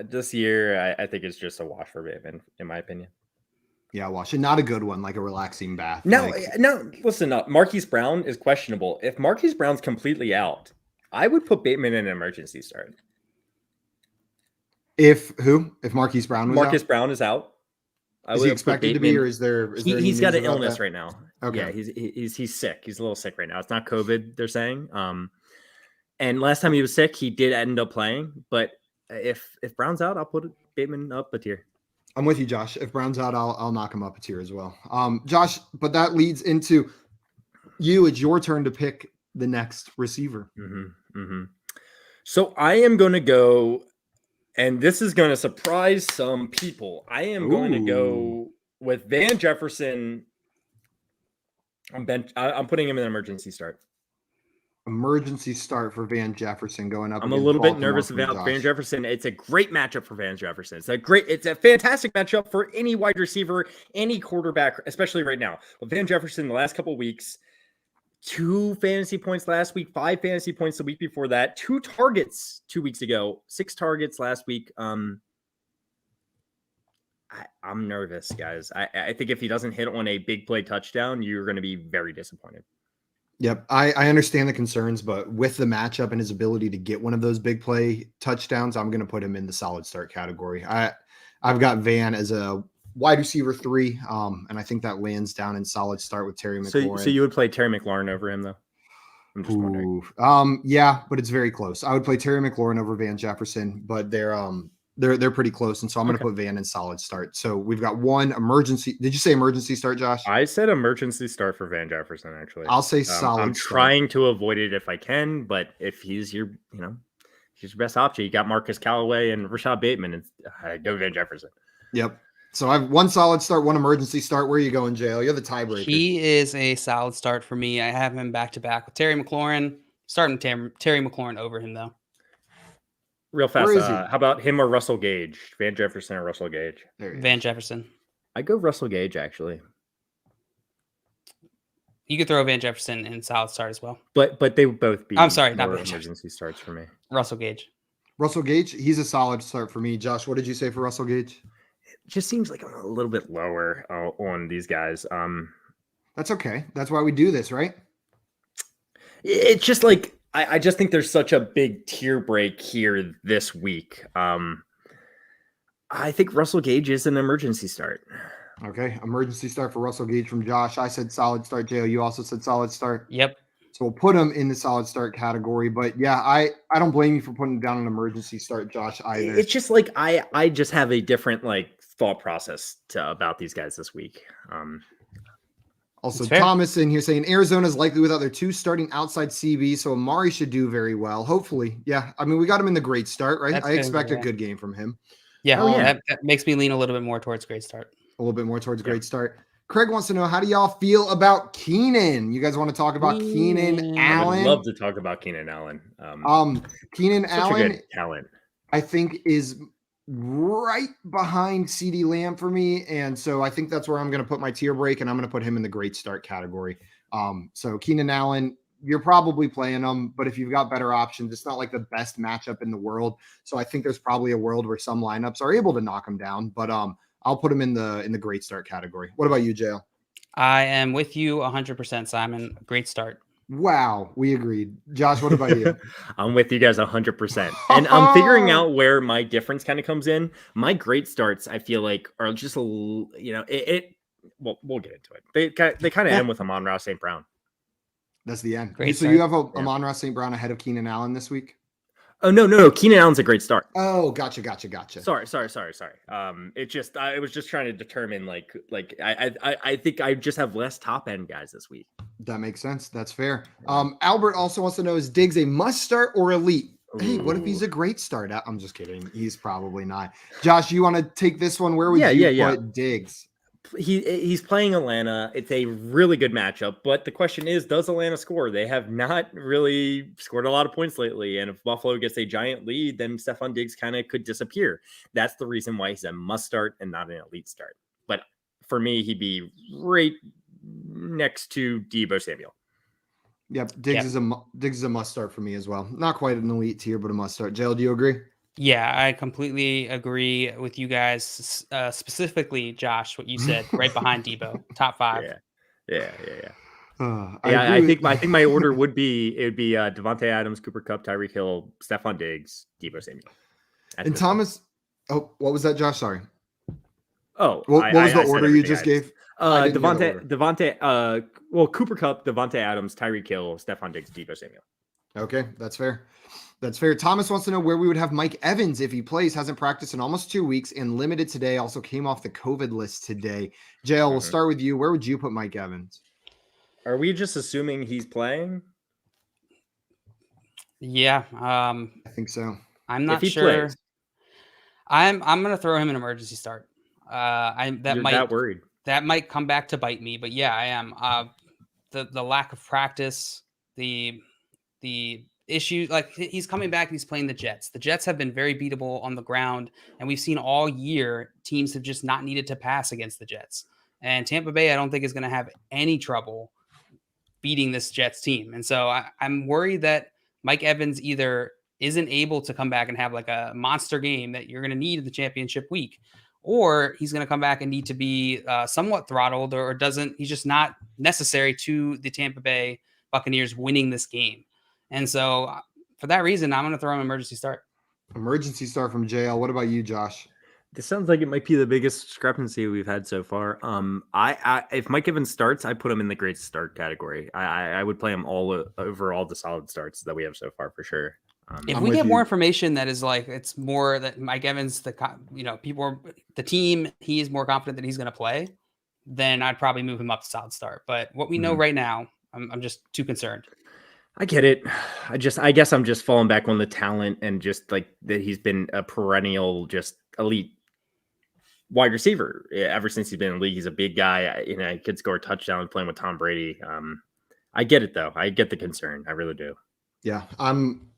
This year, I think it's just a wash for Bateman, in my opinion. Yeah, wash. And not a good one, like a relaxing bath. No, listen up. Marquis Brown is questionable. If Marquis Brown's completely out, I would put Bateman in an emergency start. If Marquis Brown was Marquis Brown is out. Is he expected to be, or is there he's got an illness right now. Okay. Yeah, he's sick. He's a little sick right now. It's not COVID, they're saying. And last time he was sick, he did end up playing. But if Brown's out, I'll put Bateman up a tier. I'm with you, Josh. If Brown's out, I'll knock him up a tier as well. Josh, but that leads into you. It's your turn to pick the next receiver. So I am going to go, and this is going to surprise some people. I am going to go with Van Jefferson. I'm putting him in an emergency start. Emergency start for Van Jefferson going up. I'm a little bit nervous about Van Jefferson. It's a great matchup for Van Jefferson. It's a fantastic matchup for any wide receiver, any quarterback, especially right now. But Van Jefferson, the last couple of weeks, 2 fantasy points last week, 5 fantasy points the week before that, 2 targets 2 weeks ago, 6 targets last week. I'm nervous, guys. I think if he doesn't hit on a big play touchdown, you're going to be very disappointed. Yep. I understand the concerns, but with the matchup and his ability to get one of those big play touchdowns, I'm going to put him in the solid start category. I've got Van as a wide receiver 3, and I think that lands down in solid start with Terry McLaurin. So you would play Terry McLaurin over him, though? I'm just wondering. Yeah, but it's very close. I would play Terry McLaurin over Van Jefferson, but they're pretty close, and so I'm going to put Van in solid start. So we've got one emergency. Did you say emergency start, Josh? I said emergency start for Van Jefferson. Actually, I'll say solid. I'm trying to avoid it if I can, but if he's your best option, you got Marquez Callaway and Rashad Bateman, and go Van Jefferson. Yep. So I have one solid start, one emergency start. Where are you going, JL? You're the tiebreaker. He is a solid start for me. I have him back to back with Terry McLaurin. Starting Terry McLaurin over him though. Real fast, how about him or Russell Gage? Van Jefferson or Russell Gage? Van Jefferson. I go Russell Gage, actually. You could throw Van Jefferson in solid start as well. But they would both be not Van emergency starts for me. Russell Gage. Russell Gage, he's a solid start for me. Josh, what did you say for Russell Gage? It just seems like I'm a little bit lower on these guys. That's okay. That's why we do this, right? It's just like I just think there's such a big tier break here this week. I think Russell Gage is an emergency start. Okay, emergency start for Russell Gage from Josh. I said solid start. JO, you also said solid start. Yep. So we'll put him in the solid start category. But yeah, I don't blame you for putting down an emergency start, Josh, either. It's just like I just have a different thought process about these guys this week. Also, Thomas in here saying Arizona is likely without their 2 starting outside CB, so Amari should do very well. Hopefully. Yeah. I mean, we got him in the great start, right? I expect a good game from him. Yeah. That makes me lean a little bit more towards great start. A little bit more towards great start. Craig wants to know, how do y'all feel about Keenan? You guys want to talk about Keenan Allen? I would love to talk about Keenan Allen. Keenan Allen, a good talent. I think, is right behind CeeDee Lamb for me. And so I think that's where I'm going to put my tier break, and I'm going to put him in the great start category. So Keenan Allen, you're probably playing him, but if you've got better options, it's not like the best matchup in the world. So I think there's probably a world where some lineups are able to knock him down, but I'll put him in the great start category. What about you, JL? I am with you 100%, Simon. Great start. Wow, we agreed. Josh, what about you? I'm with you guys 100%. And I'm figuring out where my difference kind of comes in. My great starts, I feel like, are just we'll get into it. They kind of end with Amon-Ra St. Brown. That's the end. So you have Amon-Ra St. Brown ahead of Keenan Allen this week? Oh, no. Keenan Allen's a great start. Oh, gotcha. Sorry. It just, I was just trying to determine I think I just have less top end guys this week. That makes sense. That's fair. Albert also wants to know, is Diggs a must start or elite? Hey, what if he's a great start? I'm just kidding. He's probably not. Josh, you want to take this one? Where would you put Diggs? He's playing Atlanta. It's a really good matchup, but the question is, does Atlanta score? They have not really scored a lot of points lately, and if Buffalo gets a giant lead, then Stephon Diggs kind of could disappear. That's the reason why he's a must start and not an elite start. But for me, he'd be right next to Deebo Samuel. Yep, Diggs is a must start for me as well. Not quite an elite tier, but a must start. JL, do you agree? Yeah, I completely agree with you guys. Specifically, Josh, what you said, right behind Deebo, top 5. Yeah. I think my order would be Devontae Adams, Cooper Kupp, Tyreek Hill, Stephon Diggs, Deebo Samuel. And Thomas. Oh, what was that, Josh? Sorry. Oh, what was the order you just gave? Devontae. Cooper Kupp, Devontae Adams, Tyreek Hill, Stephon Diggs, Deebo Samuel. Okay, that's fair. Thomas wants to know where we would have Mike Evans if he plays. Hasn't practiced in almost 2 weeks and limited today. Also came off the COVID list today. JL, we'll start with you. Where would you put Mike Evans? Are we just assuming he's playing? Yeah, I think so. I'm not sure. Plays. I'm going to throw him an emergency start. That worried. That might come back to bite me, but yeah, I am. The lack of practice, the issues, like he's coming back and he's playing the Jets. The Jets have been very beatable on the ground, and we've seen all year teams have just not needed to pass against the Jets. And Tampa Bay, I don't think is going to have any trouble beating this Jets team. And so I'm worried that Mike Evans either isn't able to come back and have like a monster game that you're going to need in the championship week, or he's going to come back and need to be somewhat throttled, or he's just not necessary to the Tampa Bay Buccaneers winning this game. And so for that reason, I'm going to throw an emergency start. Emergency start from JL. What about you, Josh? This sounds like it might be the biggest discrepancy we've had so far. If Mike Evans starts, I put him in the great start category. I would play him all the solid starts that we have so far for sure. If we get more information that is like, it's more that Mike Evans, the team, he is more confident that he's going to play, then I'd probably move him up to solid start. But what we know right now, I'm just too concerned. I get it. I guess I'm just falling back on the talent and just like that he's been a perennial, just elite wide receiver ever since he's been in the league. He's a big guy. He could score a touchdown playing with Tom Brady. I get it though. I get the concern. I really do. Yeah,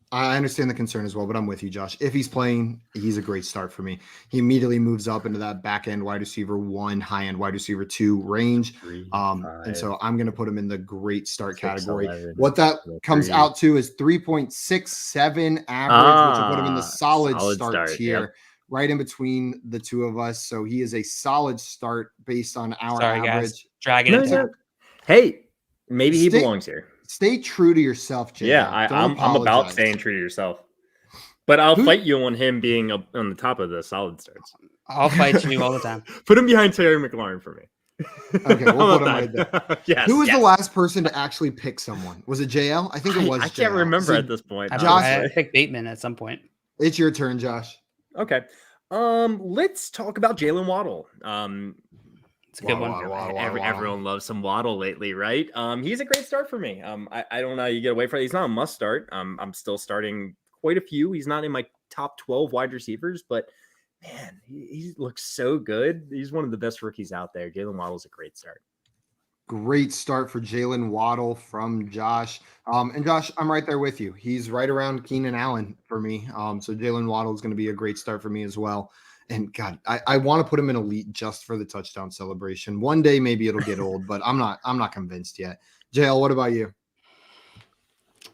I understand the concern as well, but I'm with you, Josh. If he's playing, he's a great start for me. He immediately moves up into that back end wide receiver 1, high end wide receiver 2 range. 3, and so I'm going to put him in the great start 6, category. 11, what that comes out to is 3.67 average, which will put him in the solid start tier, right in between the two of us. So he is a solid start based on our average. Guys. Drag it into. Hey, maybe he belongs here. Stay true to yourself, Jay. Yeah, I'm about staying true to yourself. But I'll fight you on him being up on the top of the solid starts. I'll fight you all the time. Put him behind Terry McLaurin for me. Okay, we'll put him right there. Yes, Who was the last person to actually pick someone? Was it JL? I think it was. I can't remember at this point. Josh, I picked Bateman at some point. It's your turn, Josh. Okay. Let's talk about Jalen Waddle. It's a good one. Everyone loves some Waddle lately, right? He's a great start for me. I don't know how you get away from it. He's not a must start. I'm still starting quite a few. He's not in my top 12 wide receivers, but man, he looks so good. He's one of the best rookies out there. Jalen Waddle's a great start. Great start for Jalen Waddle from Josh. And Josh, I'm right there with you. He's right around Keenan Allen for me. So Jalen Waddle is going to be a great start for me as well. And God, I want to put him in elite just for the touchdown celebration. One day maybe it'll get old, but I'm not convinced yet. JL, what about you?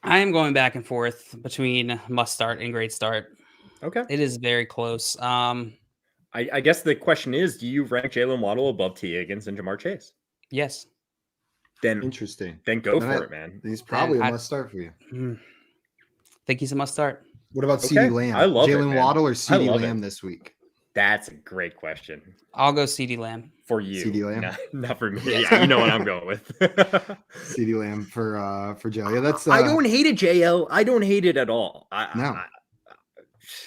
I am going back and forth between must start and great start. Okay. It is very close. I guess the question is, do you rank Jalen Waddle above T. Higgins and Jamar Chase? Yes. Then interesting. Then go for it, man. He's probably a must start for you. Think he's a must start. What about CeeDee Lamb? I love Jalen Waddle or CeeDee Lamb this week? That's a great question. I'll go CeeDee Lamb. For you. CeeDee Lamb? Not for me. Yeah, you know what I'm going with. CeeDee Lamb for JL. Yeah, that's I don't hate it, JL. I don't hate it at all.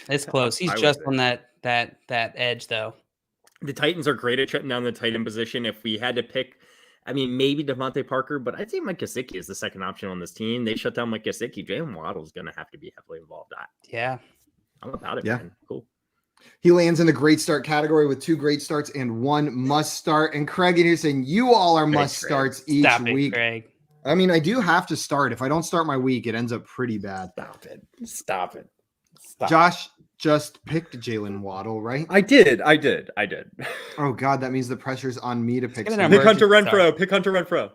It's close. He's just on that edge, though. The Titans are great at shutting down the tight end position. If we had to pick, I mean, maybe Devontae Parker, but I'd say Mike Gesicki is the second option on this team. They shut down Mike Gesicki. Jalen Waddle is going to have to be heavily involved. Yeah. I'm about it, man. Cool. He lands in the great start category with 2 great starts and 1 must start. And Craig, and you're saying you all are must starts each week. Craig. I mean, I do have to start. If I don't start my week, it ends up pretty bad. Stop it. Josh just picked Jalen Waddle, right? I did. Oh God, that means the pressure's on me to pick. Pick Hunter Renfrow.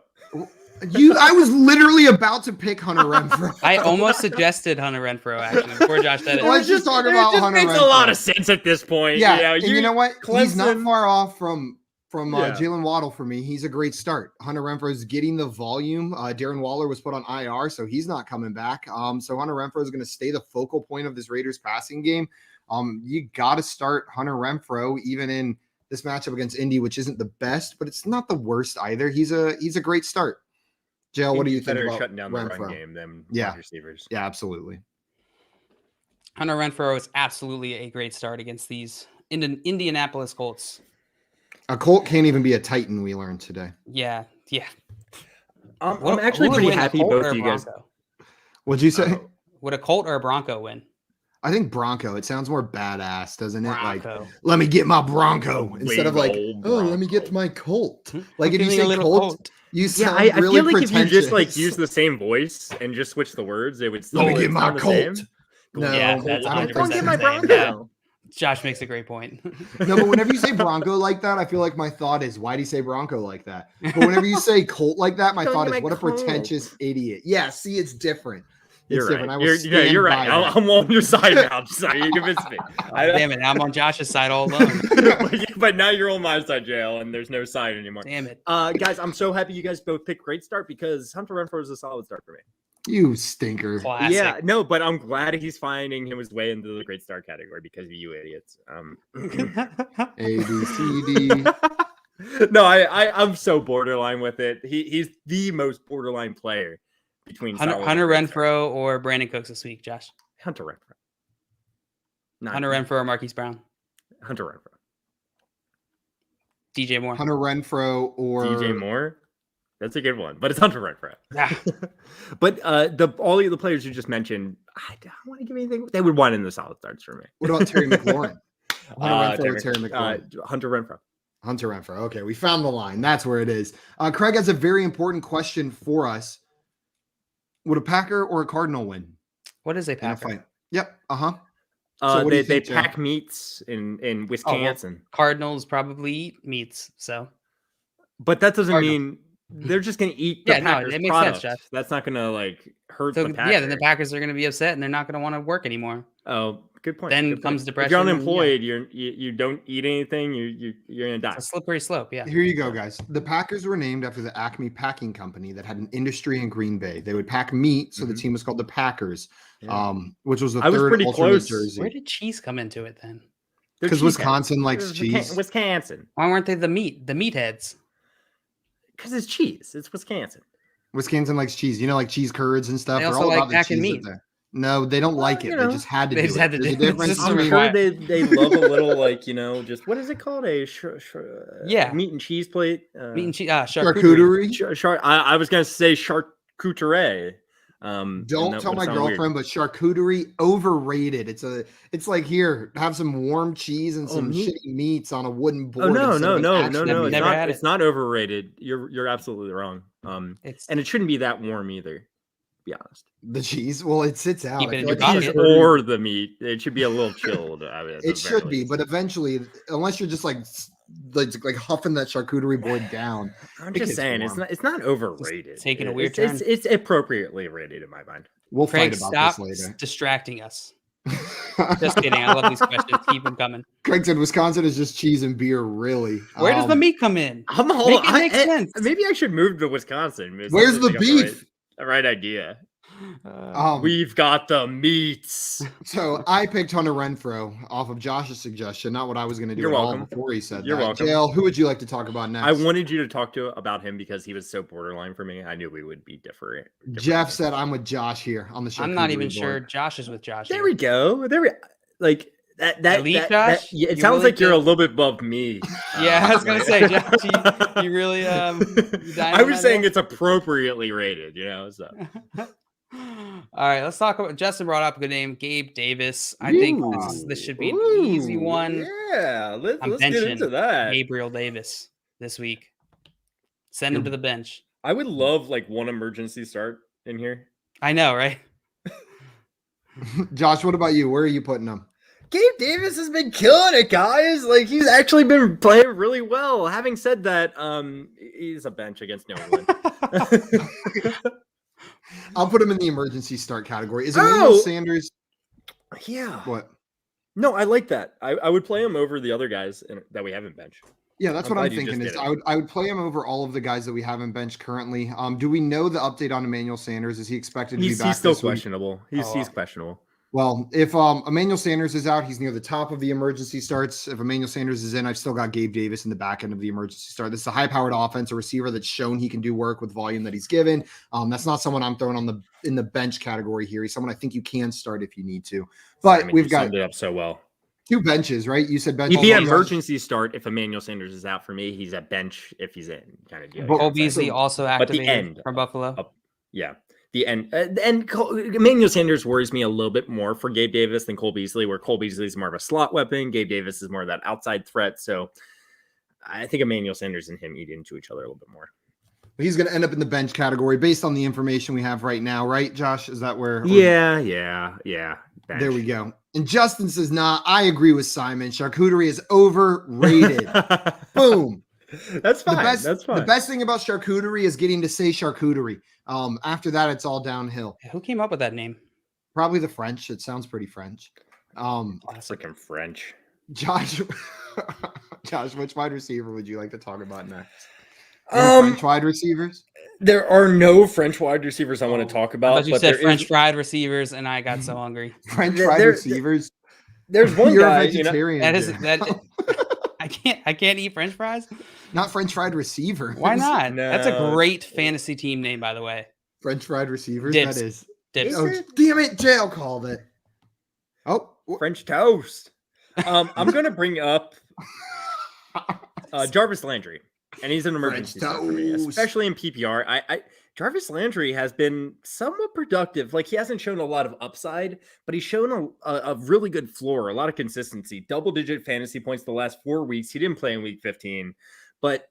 I was literally about to pick Hunter Renfrow. I almost suggested Hunter Renfrow actually before Josh said it. Let's just talk about Hunter Renfrow. It makes a lot of sense at this point. Yeah, and you know what? He's not far off from Jalen Waddle for me. He's a great start. Hunter Renfrow is getting the volume. Darren Waller was put on IR, so he's not coming back. So Hunter Renfrow is going to stay the focal point of this Raiders passing game. You got to start Hunter Renfrow even in this matchup against Indy, which isn't the best, but it's not the worst either. He's a great start. JL, what do you think about shutting down Renfrow? The run game than wide receivers? Yeah, absolutely. Hunter Renfrow is absolutely a great start against these Indianapolis Colts. A Colt can't even be a Titan, we learned today. Yeah. I'm actually pretty happy both of you guys. What'd you say? Would a Colt or a Bronco win? I think Bronco. It sounds more badass, doesn't it? Bronco. Like, let me get my Bronco instead of like, let me get my Colt. Like if you say Colt, you sound I really feel like pretentious. if you just like use the same voice and just switch the words, it would still let me get my Colt. No, yeah, that's I don't get my Bronco. Yeah. Josh makes a great point. No, but whenever you say Bronco like that, I feel like my thought is, why do you say Bronco like that? But whenever you say Colt like that, my thought is, what a pretentious idiot. Yeah, see, it's different. You're right. You're right. I'm on your side now. Sorry, you convinced me. Damn it. I'm on Josh's side all alone. But now you're on my side, JL, and there's no side anymore. Damn it. Guys, I'm so happy you guys both picked great start because Hunter Renfrow is a solid start for me. You stinker. Classic. Yeah, no, but I'm glad he's finding his way into the great start category because of you idiots. A, B, C, D. No, I'm so borderline with it. He's the most borderline player between Hunter Renfrow or Brandon Cooks this week, Josh. Hunter Renfrow. Hunter Renfrow or Marquis Brown. Hunter Renfrow. DJ Moore. Hunter Renfrow or DJ Moore. That's a good one, but it's Hunter Renfrow. Yeah. But all of the players you just mentioned, I don't want to give anything. They would want in the solid starts for me. What about Terry McLaurin? Terry McLaurin. Hunter Renfrow. Hunter Renfrow. Okay, we found the line. That's where it is. Craig has a very important question for us. Would a Packer or a Cardinal win? What is a Packer? Yep. So they pack meats in Wisconsin. Cardinals probably eat meats, so. But that doesn't mean they're just going to eat the Packers it makes product. sense, Jeff. That's not going to hurt the Packers. Yeah, then the Packers are going to be upset and they're not going to want to work anymore. Oh, good point. Then comes depression. If you're unemployed, you don't eat anything, you're going to die. It's a slippery slope, yeah. Here you go, guys. The Packers were named after the Acme Packing Company that had an industry in Green Bay. They would pack meat, so the team was called the Packers, which was the third alternate jersey. Where did cheese come into it then? Because Wisconsin likes cheese. Wisconsin. Why weren't they the meatheads? Because it's cheese. It's Wisconsin. Wisconsin likes cheese. Like cheese curds and stuff. They also like packing meat. No, they don't like it. They just had to do it. There's a difference. I'm sure they love a little, like, just what is it called? A meat and cheese plate? Meat and cheese, charcuterie. I was going to say charcuterie. Don't tell my girlfriend, but charcuterie overrated. It's like, here, have some warm cheese and some shitty meats on a wooden board. No. It's not overrated. You're absolutely wrong. And it shouldn't be that warm either. To be honest. The cheese, well, it sits out. Or the meat, it should be a little chilled. It should be, but eventually, unless you're just like huffing that charcuterie board down. I'm just saying, it's not overrated. It's taking a weird turn. It's appropriately rated in my mind. We'll Craig, fight about this later. Distracting us. Just kidding. I love these questions. Keep them coming. Craig said Wisconsin is just cheese and beer, really. Where does the meat come in? Make sense. Maybe I should move to Wisconsin. Where's the beef? The right idea. We've got the meats. So I picked Hunter Renfrow off of Josh's suggestion, not what I was going to do. You're welcome. Before he said You're that. welcome. Dale, who would you like to talk about next? I wanted you to talk about him because he was so borderline for me. I knew we would be different. Jeff said I'm with Josh here on the show. I'm not even sure Josh is with Josh. There we go. Like that. Elite Josh? It sounds really like you're a little bit above me. Yeah, I was gonna say, Josh, you really. I was saying it's appropriately rated. So. All right, let's talk about. Justin brought up a good name, Gabe Davis. I think this should be an easy one. Yeah, let's get into that. Gabriel Davis this week. Send him to the bench. I would love one emergency start in here. I know, right? Josh, what about you? Where are you putting him? Gabe Davis has been killing it, guys. He's actually been playing really well. Having said that, he's a bench against New England. I'll put him in the emergency start category. Is Emmanuel Sanders? Yeah. What? No, I like that. I would play him over the other guys that we have in bench. Yeah, that's what I'm thinking. I would play him over all of the guys that we have in bench currently. Do we know the update on Emmanuel Sanders? Is he expected to be back? He's still questionable. He's questionable. Well, if Emmanuel Sanders is out, he's near the top of the emergency starts. If Emmanuel Sanders is in, I've still got Gabe Davis in the back end of the emergency start. This is a high-powered offense, a receiver that's shown he can do work with volume that he's given. That's not someone I'm throwing in the bench category here. He's someone I think you can start if you need to. But we've got summed it up so well. 2 benches, right? You said bench. He'd be an emergency start if Emmanuel Sanders is out for me. He's a bench if he's in, kind of deal. Cole Beasley also activated from Buffalo. Yeah. The end, and Emmanuel Sanders worries me a little bit more for Gabe Davis than Cole Beasley, where Cole Beasley is more of a slot weapon. Gabe Davis is more of that outside threat. So I think Emmanuel Sanders and him eat into each other a little bit more. He's going to end up in the bench category based on the information we have right now, right, Josh? Is that where? Yeah. Bench. There we go. And Justin says, nah, I agree with Simon. Charcuterie is overrated. Boom. That's fine. That's fine. The best thing about charcuterie is getting to say charcuterie. After that, it's all downhill. Who came up with that name? Probably the French. It sounds pretty French. Freaking French. Josh, which wide receiver would you like to talk about next? French wide receivers? There are no French wide receivers I want to talk about. But you said French fried receivers, and I got so hungry. French fried receivers? There's one You're guy. A vegetarian, I can't eat French fries. Not French fried receiver. Why not? No. That's a great fantasy team name, by the way. French fried receivers. Dibs. That is. Dibs. Oh, damn it! Jail called it. Oh, French toast. I'm gonna bring up Jarvis Landry, and he's an emergency start for me, especially in PPR. Jarvis Landry has been somewhat productive. He hasn't shown a lot of upside, but he's shown a really good floor, a lot of consistency, double-digit fantasy points the last 4 weeks. He didn't play in week 15, but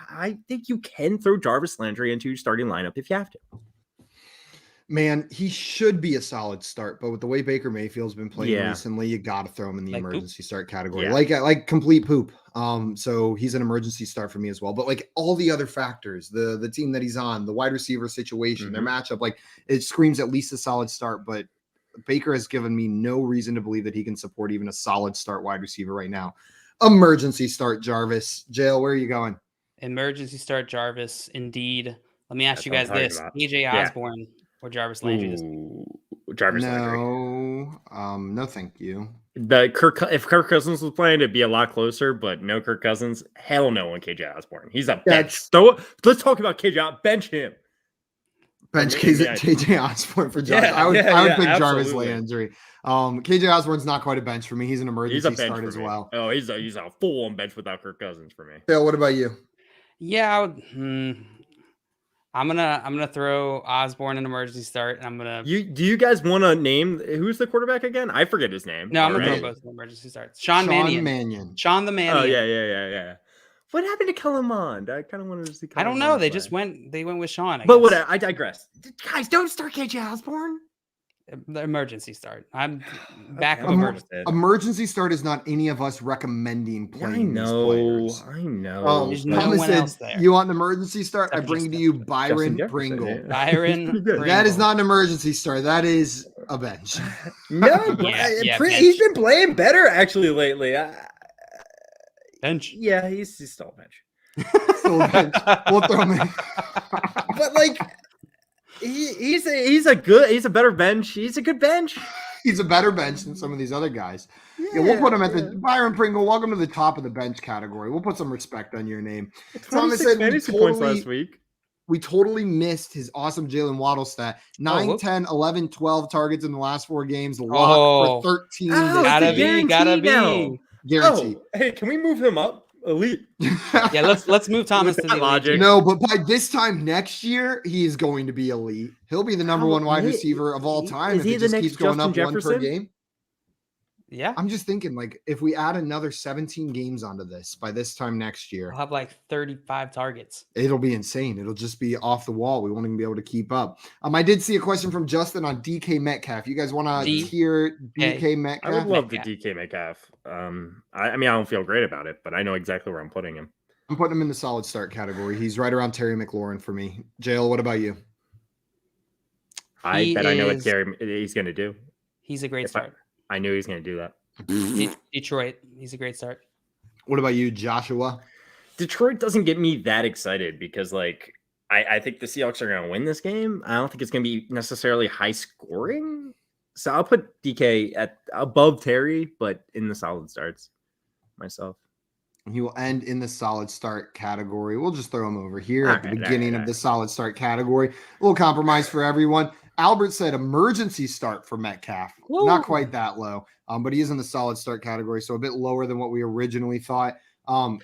I think you can throw Jarvis Landry into your starting lineup if you have to. Man, he should be a solid start, but with the way Baker Mayfield's been playing recently, you got to throw him in the emergency start category, like complete poop. So he's an emergency start for me as well. But all the other factors, the team that he's on, the wide receiver situation, their matchup, it screams at least a solid start. But Baker has given me no reason to believe that he can support even a solid start wide receiver right now. Emergency start Jarvis. Jail, where are you going? Emergency start Jarvis, indeed. Let me ask you guys this: AJ Osborne. Or Jarvis Landry. Landry. No, thank you. If Kirk Cousins was playing, it'd be a lot closer, but no Kirk Cousins. Hell no on KJ Osborne. He's a bench. Let's talk about KJ. Bench him. Bench KJ Osborne for Josh. I would pick absolutely. Jarvis Landry. KJ Osborne's not quite a bench for me. He's an emergency start as well. Oh, he's a full on bench without Kirk Cousins for me. Phil, what about you? Yeah, I'm gonna throw Osborne an emergency start, and I'm gonna. Do you guys want to name who's the quarterback again? I forget his name. No, I'm gonna throw both emergency starts. Sean Mannion. Sean the Mannion. Oh yeah. What happened to Kellen Mond? I kind of wanted to see. I don't know. They went with Sean. But what? I digress. Guys, don't start KJ Osborne. The emergency start. I'm back. Emergency start is not any of us recommending playing these players. I know. There's no one else there. You want an emergency start? I bring to you Byron Pringle. Byron Pringle. That is not an emergency start. That is a bench. No, he's been playing better actually lately. Bench. Yeah, he's still a bench. Still a bench. We'll throw him in. But like. He's a better bench. He's a good bench. He's a better bench than some of these other guys. Yeah, we'll put him at the Byron Pringle. Welcome to the top of the bench category. We'll put some respect on your name. Thomas said points last week. We totally missed his awesome Jalen Waddle stat. 9, 10, 11, 12 targets in the last 4 games. Lock for 13. Gotta be. Guaranteed. Hey, can we move him up? Elite. Yeah, let's move Thomas to the logic. No, but by this time next year, he is going to be elite. He'll be the number 1 wide receiver of all time if he just keeps going up Jefferson? 1 per game. Yeah. I'm just thinking, like, if we add another 17 games onto this by this time next year, we'll have like 35 targets. It'll be insane. It'll just be off the wall. We won't even be able to keep up. I did see a question from Justin on DK Metcalf. You guys want to hear DK Metcalf? I would love the DK Metcalf. I mean, I don't feel great about it, but I know exactly where I'm putting him. I'm putting him in the solid start category. He's right around Terry McLaurin for me. JL, what about you? I bet I know what he's going to do. He's a great start. I knew he was going to do that. Detroit. He's a great start. What about you, Joshua? Detroit doesn't get me that excited because, like, I think the Seahawks are going to win this game. I don't think it's going to be necessarily high scoring. So I'll put DK at above Terry, but in the solid starts myself. He will end in the solid start category. We'll just throw him over here at the beginning of the solid start category. A little compromise for everyone. Albert said emergency start for Metcalf. Woo. Not quite that low, but he is in the solid start category, so a bit lower than what we originally thought.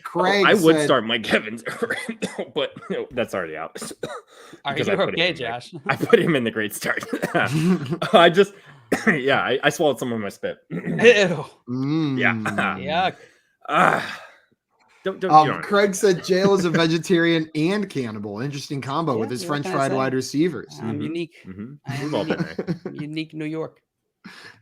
Craig I would start Mike Evans, but that's already out. Are you okay, Josh? I put him in the great start. I swallowed some of my spit. Ew. Yeah. Yuck. Don't Craig said Jail is a vegetarian and cannibal. Interesting combo with his French fried wide receivers. Unique. We've all been there. Unique New York.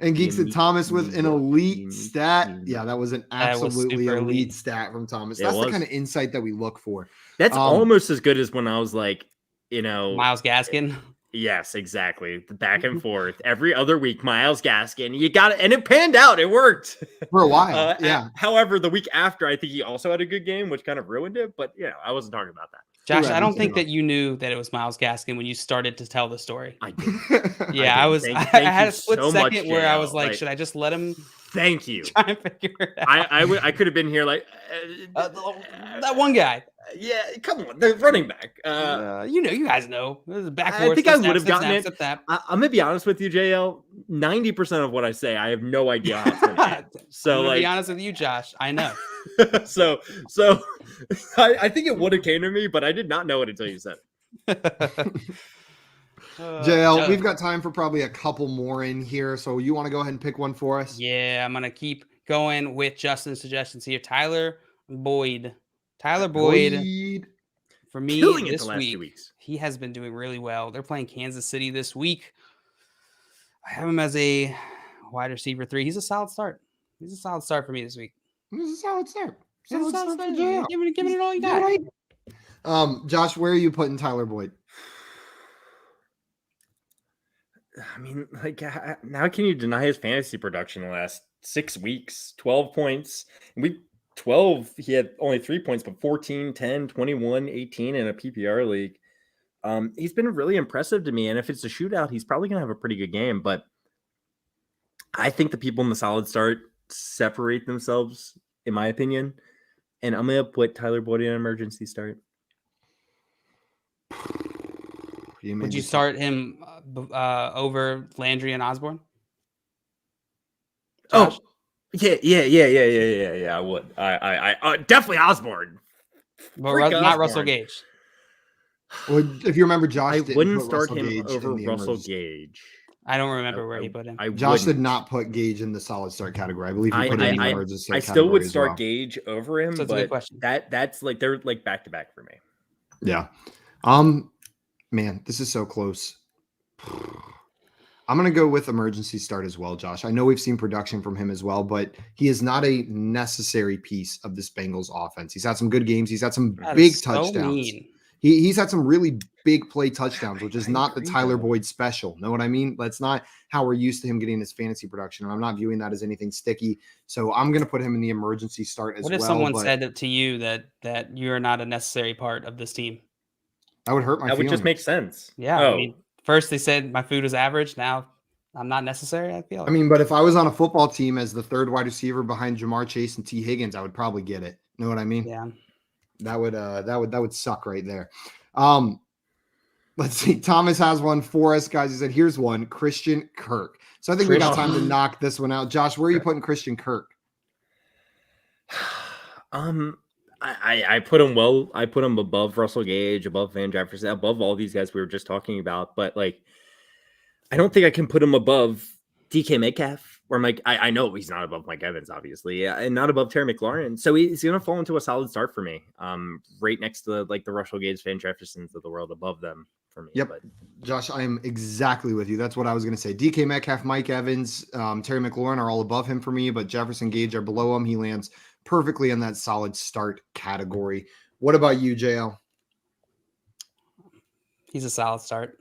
And Geek said Thomas with an elite stat. Yeah, that was an absolutely elite stat from Thomas. That's the kind of insight that we look for. That's almost as good as when I was like, Myles Gaskin. Yes, exactly. The back and forth every other week. Myles Gaskin, you got it, and it panned out. It worked for a while. However, the week after, I think he also had a good game, which kind of ruined it. But I wasn't talking about that. Josh, I don't think that you knew that it was Myles Gaskin when you started to tell the story. I did. Yeah, I was. I had a split second where I was like, should I just let him? Thank you. Try and figure it out. I could have been here like that one guy. Yeah, come on, the running back. You guys know. I think I would have gotten it. I'm gonna be honest with you, JL. 90% of what I say, I have no idea how it's gonna end. So, to be honest with you, Josh, I know. so I think it would have came to me, but I did not know it until you said it. JL, we've got time for probably a couple more in here. So you want to go ahead and pick one for us? Yeah, I'm gonna keep going with Justin's suggestions here. Tyler Boyd, for me this week, he has been doing really well. They're playing Kansas City this week. I have him as a wide receiver 3. He's a solid start. He's a solid start for me this week. He's a solid start. Give it all you got. Josh, where are you putting Tyler Boyd? I mean, like, how can you deny his fantasy production the last 6 weeks? 12 points. Week 12, he had only 3 points, but 14, 10, 21, 18 in a PPR league. He's been really impressive to me, and if it's a shootout, he's probably going to have a pretty good game, but I think the people in the solid start separate themselves, in my opinion, and I'm going to put Tyler Boyd in an emergency start. Would you start him over Landry and Osborne? Josh? Oh, yeah. I would. I definitely Osborne. But not Russell Gage. Well, if you remember, Josh I wouldn't start him over Russell Gage. I don't remember where he put him. Josh did not put Gage in the solid start category. I believe he put him in the emergency category. I still would start Gage over him, but that's like they're like back to back for me. Yeah. Man, this is so close. I'm going to go with emergency start as well, Josh. I know we've seen production from him as well, but he is not a necessary piece of this Bengals offense. He's had some good games. He's had some big touchdowns. He's had some really big play touchdowns, which is not the Tyler Boyd special. Know what I mean? That's not how we're used to him getting his fantasy production. And I'm not viewing that as anything sticky. So I'm going to put him in the emergency start as well. What if someone said to you that you're not a necessary part of this team? That would hurt my feelings. That would just make sense. Yeah. I mean, first they said my food is average. Now I'm not necessary, I feel like. I mean, but if I was on a football team as the third wide receiver behind Jamar Chase and T. Higgins, I would probably get it. Know what I mean? Yeah. That would suck right there. Let's see. Thomas has one for us, guys. He said, here's one, Christian Kirk. So I think we got time to knock this one out. Josh, where are you putting Christian Kirk? I put him well. I put him above Russell Gage, above Van Jefferson, above all these guys we were just talking about. But like, I don't think I can put him above DK Metcalf. Or Mike, I know he's not above Mike Evans, obviously, and not above Terry McLaurin. So he's going to fall into a solid start for me. Right next to the Russell Gage, Van Jeffersons of the world, above them for me. Yep, but Josh, I am exactly with you. That's what I was going to say. DK Metcalf, Mike Evans, Terry McLaurin are all above him for me, but Jefferson, Gage are below him. He lands perfectly in that solid start category. What about you, JL? He's a solid start.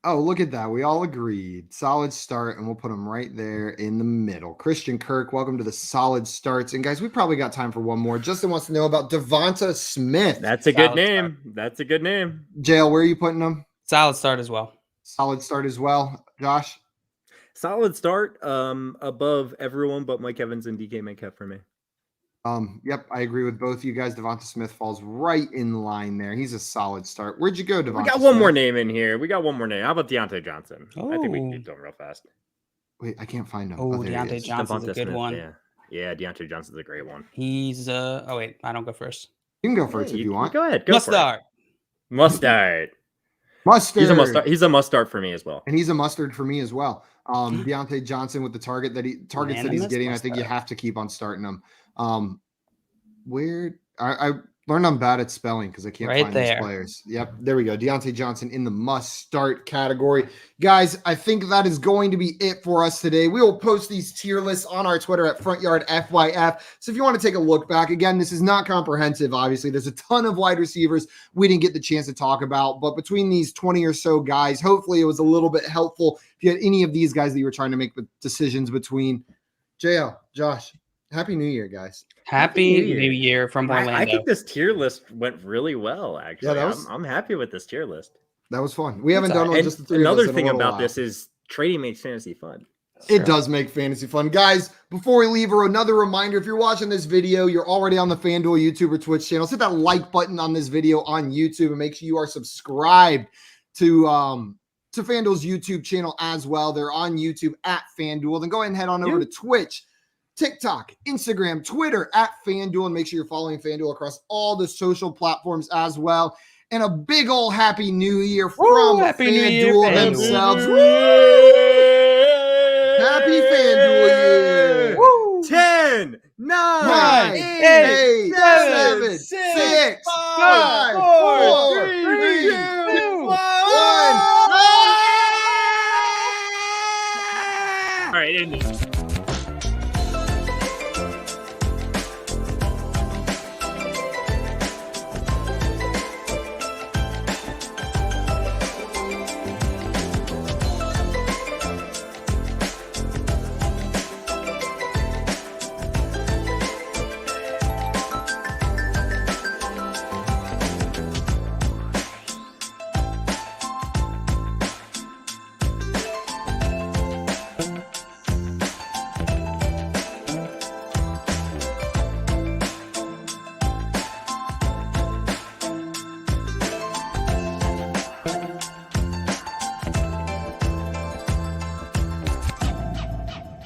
Oh, look at that. We all agreed. Solid start, and we'll put him right there in the middle. Christian Kirk, welcome to the solid starts. And guys, we probably got time for one more. Justin wants to know about Devonta Smith. That's a good name. That's a good name. JL, where are you putting him? Solid start as well. Solid start as well. Josh? Solid start above everyone but Mike Evans and DK Metcalf for me. Yep, I agree with both you guys. Devonta Smith falls right in line there. He's a solid start. Where'd you go, Devonta? We got one more name in here. How about Deonte Johnson? Oh. I think we can keep going real fast. Wait, I can't find him. Oh, Deonte Johnson's a good one. Yeah, Deonte Johnson's a great one. He's oh wait, I don't go first. You can go first if you want. Go ahead. Mustard. He's a must start for me as well. And he's a mustard for me as well. Deonte Johnson with the targets that he's getting, I think you have to keep on starting him. Where I learned I'm bad at spelling because I can't find these players. Yep, there we go. Deonte Johnson in the must-start category. Guys, I think that is going to be it for us today. We will post these tier lists on our Twitter at FrontYardFYF. So if you want to take a look back, again, this is not comprehensive, obviously. There's a ton of wide receivers we didn't get the chance to talk about. But between these 20 or so guys, hopefully it was a little bit helpful if you had any of these guys that you were trying to make the decisions between. JL, Josh, Happy New Year, guys. Happy New Year from Orlando. I think this tier list went really well, actually. Yeah, I'm happy with this tier list. That was fun. We haven't done one just the three of us. Another thing about this is trading makes fantasy fun. It does make fantasy fun. Guys, before we leave, another reminder, if you're watching this video, you're already on the FanDuel YouTube or Twitch channels, hit that like button on this video on YouTube and make sure you are subscribed to FanDuel's YouTube channel as well. They're on YouTube at FanDuel. Then go ahead and head on over to Twitch, TikTok, Instagram, Twitter at FanDuel, and make sure you're following FanDuel across all the social platforms as well. And a big old Happy New Year from FanDuel themselves. Happy FanDuel year. Woo. 10, 9, 8, 7, 6, 5, 4, 3, 2, 1. All right, end it.